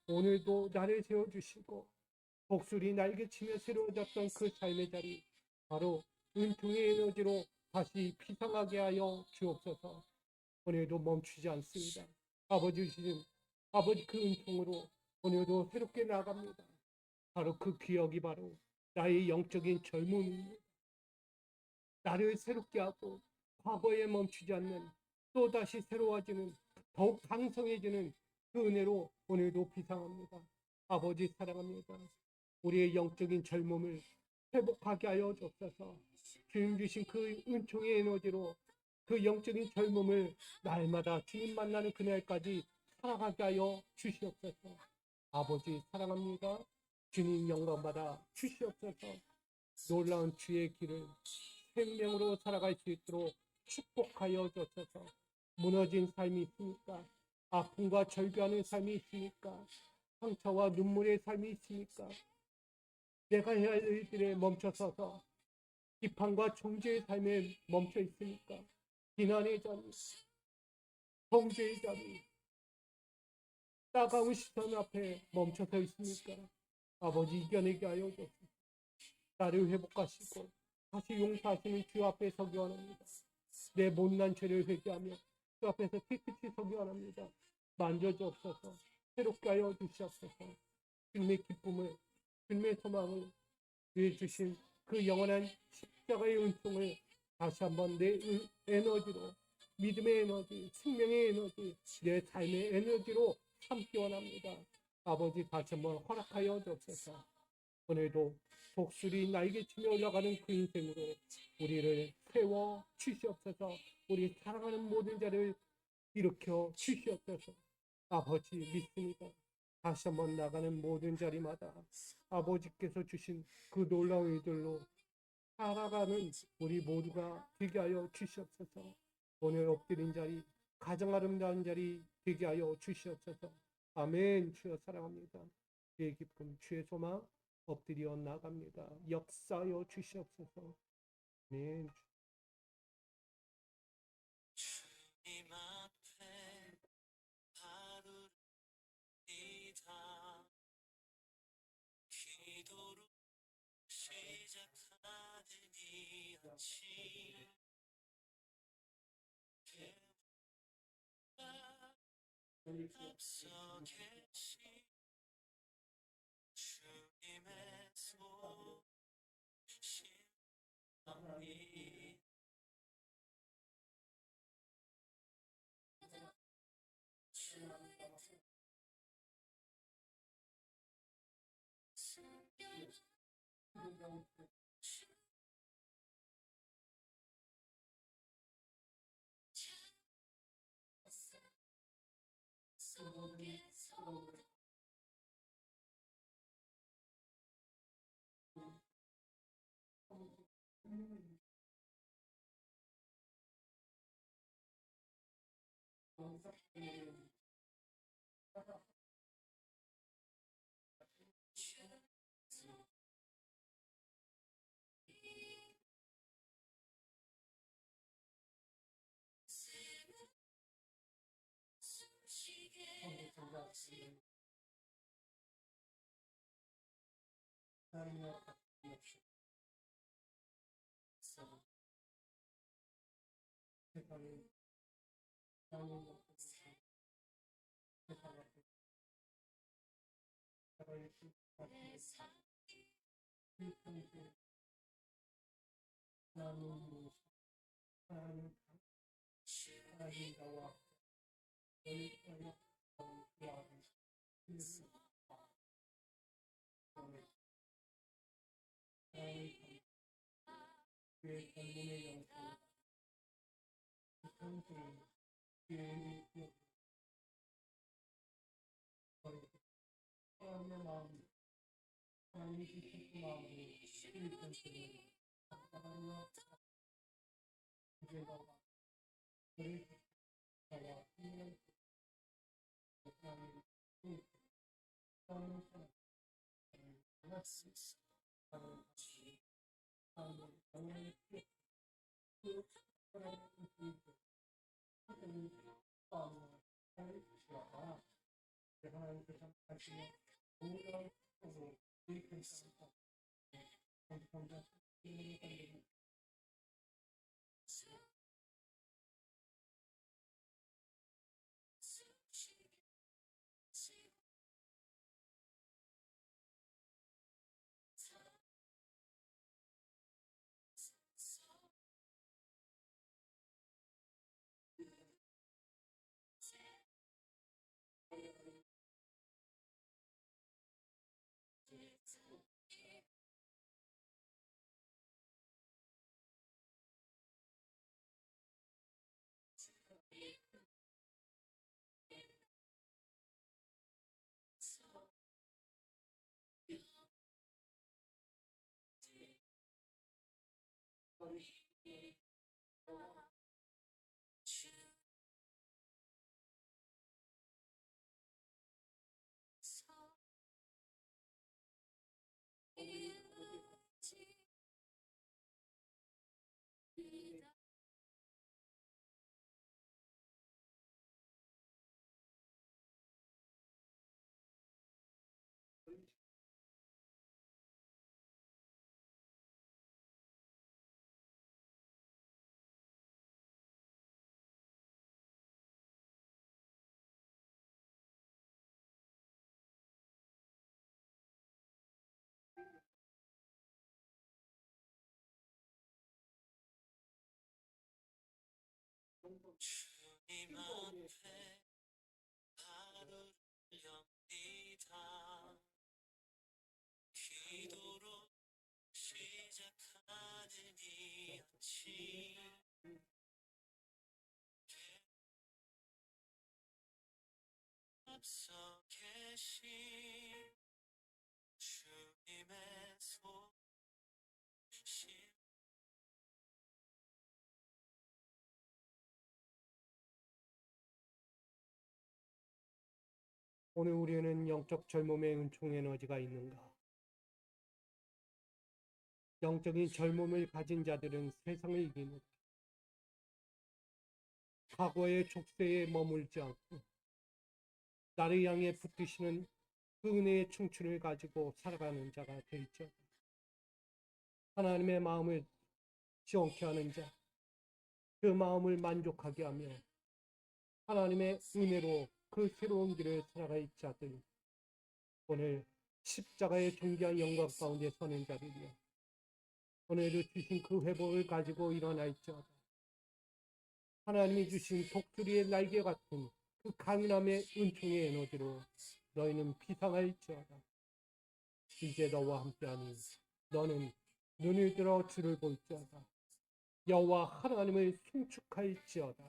오늘도 나를 세워주시고 복술이 날개치며 새로워졌던 그 삶의 자리, 바로 은총의 에너지로 다시 피상하게 하여 주옵소서. 오늘도 멈추지 않습니다. 아버지 주님, 아버지 그 은총으로 오늘도 새롭게 나갑니다. 바로 그 기억이 바로 나의 영적인 젊음입니다. 나를 새롭게 하고 과거에 멈추지 않는 또다시 새로워지는 더욱 강성해지는 그 은혜로 오늘도 비상합니다. 아버지 사랑합니다. 우리의 영적인 젊음을 회복하게 하여 주옵소서. 주님 주신 그 은총의 에너지로 그 영적인 젊음을 날마다 주님 만나는 그날까지 살아가게 하여 주시옵소서. 아버지 사랑합니다. 주님 영광받아 주시옵소서. 놀라운 주의 길을 생명으로 살아갈 수 있도록 축복하여 주옵소서. 무너진 삶이 있습니까? 아픔과 절규하는 삶이 있습니까? 상처와 눈물의 삶이 있습니까? 내가 해야 할 일들에 멈춰서서 비판과 정죄의 삶에 멈춰 있습니까? 비난의 자리, 정죄의 자리, 따가운 시선 앞에 멈춰서 있습니까? 아버지 이겨내게 하여 주옵소서. 나를 회복하시고 다시 용서하시는 주 앞에 서기 원합니다. 내 못난 죄를 회개하며 주 앞에서 깨끗이 서기 원합니다. 만져주옵소서. 새롭게 하여 주시옵소서. 주님의 기쁨을, 주님의 소망을 위해 주신 그 영원한 십자가의 은총을 다시 한번 내 에너지로, 믿음의 에너지, 생명의 에너지, 내 삶의 에너지로 삼기 원합니다. 아버지 다시 한번 허락하여 주옵소서. 오늘도 독수리 날개치며 올라가는 그 인생으로 우리를 세워 주시옵소서. 우리 사랑하는 모든 자를 일으켜 주시옵소서. 아버지 믿습니다. 다시 한번 나가는 모든 자리마다 아버지께서 주신 그 놀라운 일들로 살아가는 우리 모두가 되게 하여 주시옵소서. 오늘 엎드린 자리, 가장 아름다운 자리 되게 하여 주시옵소서. 아멘. 주여 사랑합니다. 주의 기쁨, 주의 소망 엎드려 나갑니다. 역사하여 주시옵소서. 아멘. 주님 앞에 하루를 이다 기도로 시작하는 이 아침 앞서 계신 주님의 소심함이 주님 앞에 하루를 엽니다. 기도로 시작하는 이 아침 앞서 계신 주님의 손 오늘 우리는 영적 젊음의 은총 에너지가 있는가? 영적인 젊음을 가진 자들은 세상을 이기는 과거의 족쇄에 머물지 않고 나를 향해 붙드시는 그 은혜의 충춘을 가지고 살아가는 자가 되죠. 하나님의 마음을 시원케 하는 자, 그 마음을 만족하게 하며 하나님의 은혜로 그 새로운 길을 살아갈 자들, 오늘 십자가의 존귀한 영광 가운데 서는 자들이여, 오늘도 주신 그 회복을 가지고 일어날지어다. 하나님이 주신 독수리의 날개 같은 그 강인함의 은총의 에너지로 너희는 비상할지어다. 이제 너와 함께하니 너는 눈을 들어 주를 볼지어다. 여호와 하나님을 송축할지어다.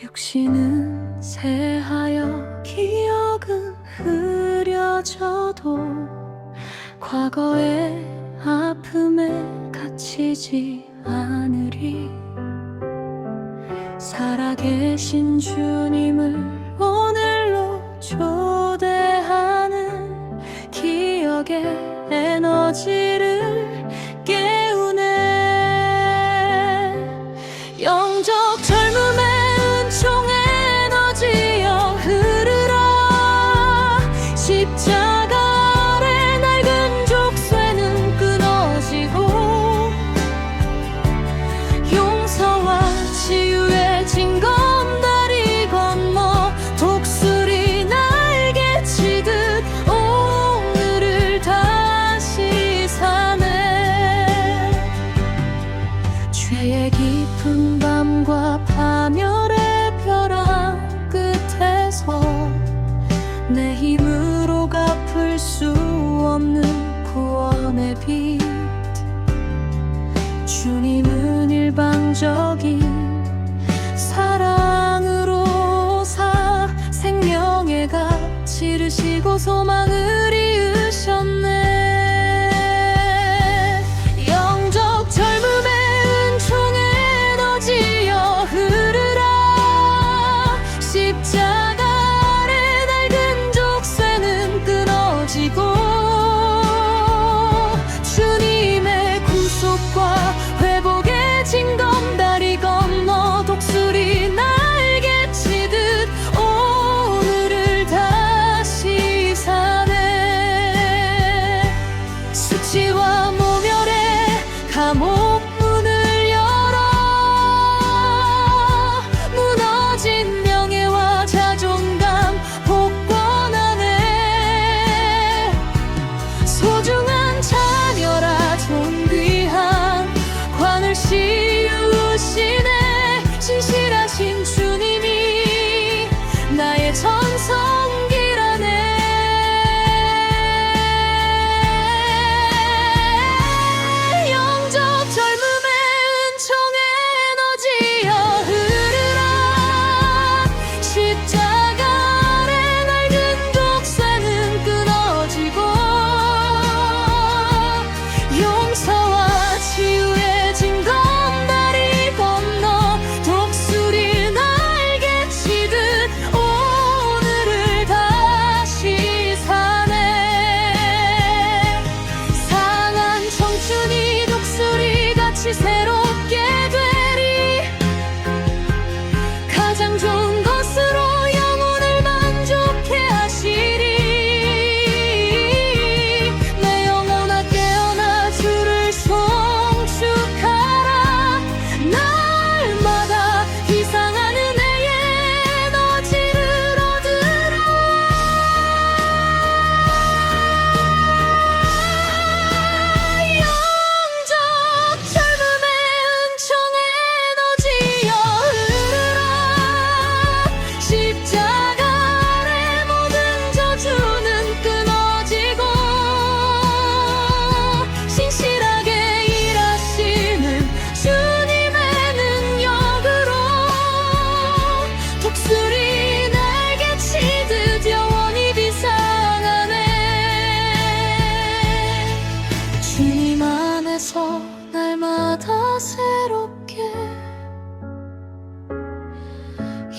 육신은 새하여 기억은 흐려져도 과거의 아픔에 갇히지 않으리. 살아계신 주님을 오늘로 초대하는 기억의 에너지를 깨우네. 영적 젊음의 은총 에너지여 흐르라. 십자가 아래 낡은 족쇄는 끊어지고 용서와 치유의 징검다리 건너 독수리 날개 치듯 오늘을 다시 사네. 죄의 깊은 밤과 파멸의 벼랑 끝에서 내 힘으로 갚을 수 없는 구원의 빛, 주님은 일방적인 사랑으로 생명의 가치를 지르시고 소망을 이으셨네. 영적 젊음의 은총 에너지여 흐르라. 십자가 아래 낡은 족쇄는 끊어지고 주님의 구속과 회복의 징검다리 건너 독수리 날개 치듯 오늘을 다시 사네.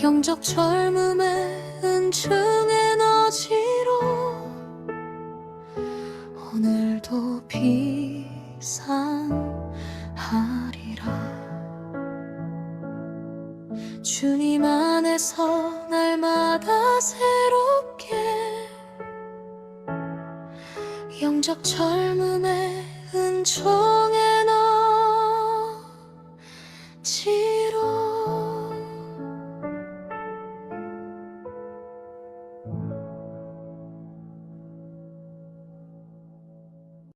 영적 젊음의 은총 에너지로 오늘도 비상하리라. 주님 안에서 날마다 새롭게 영적 젊음의 은총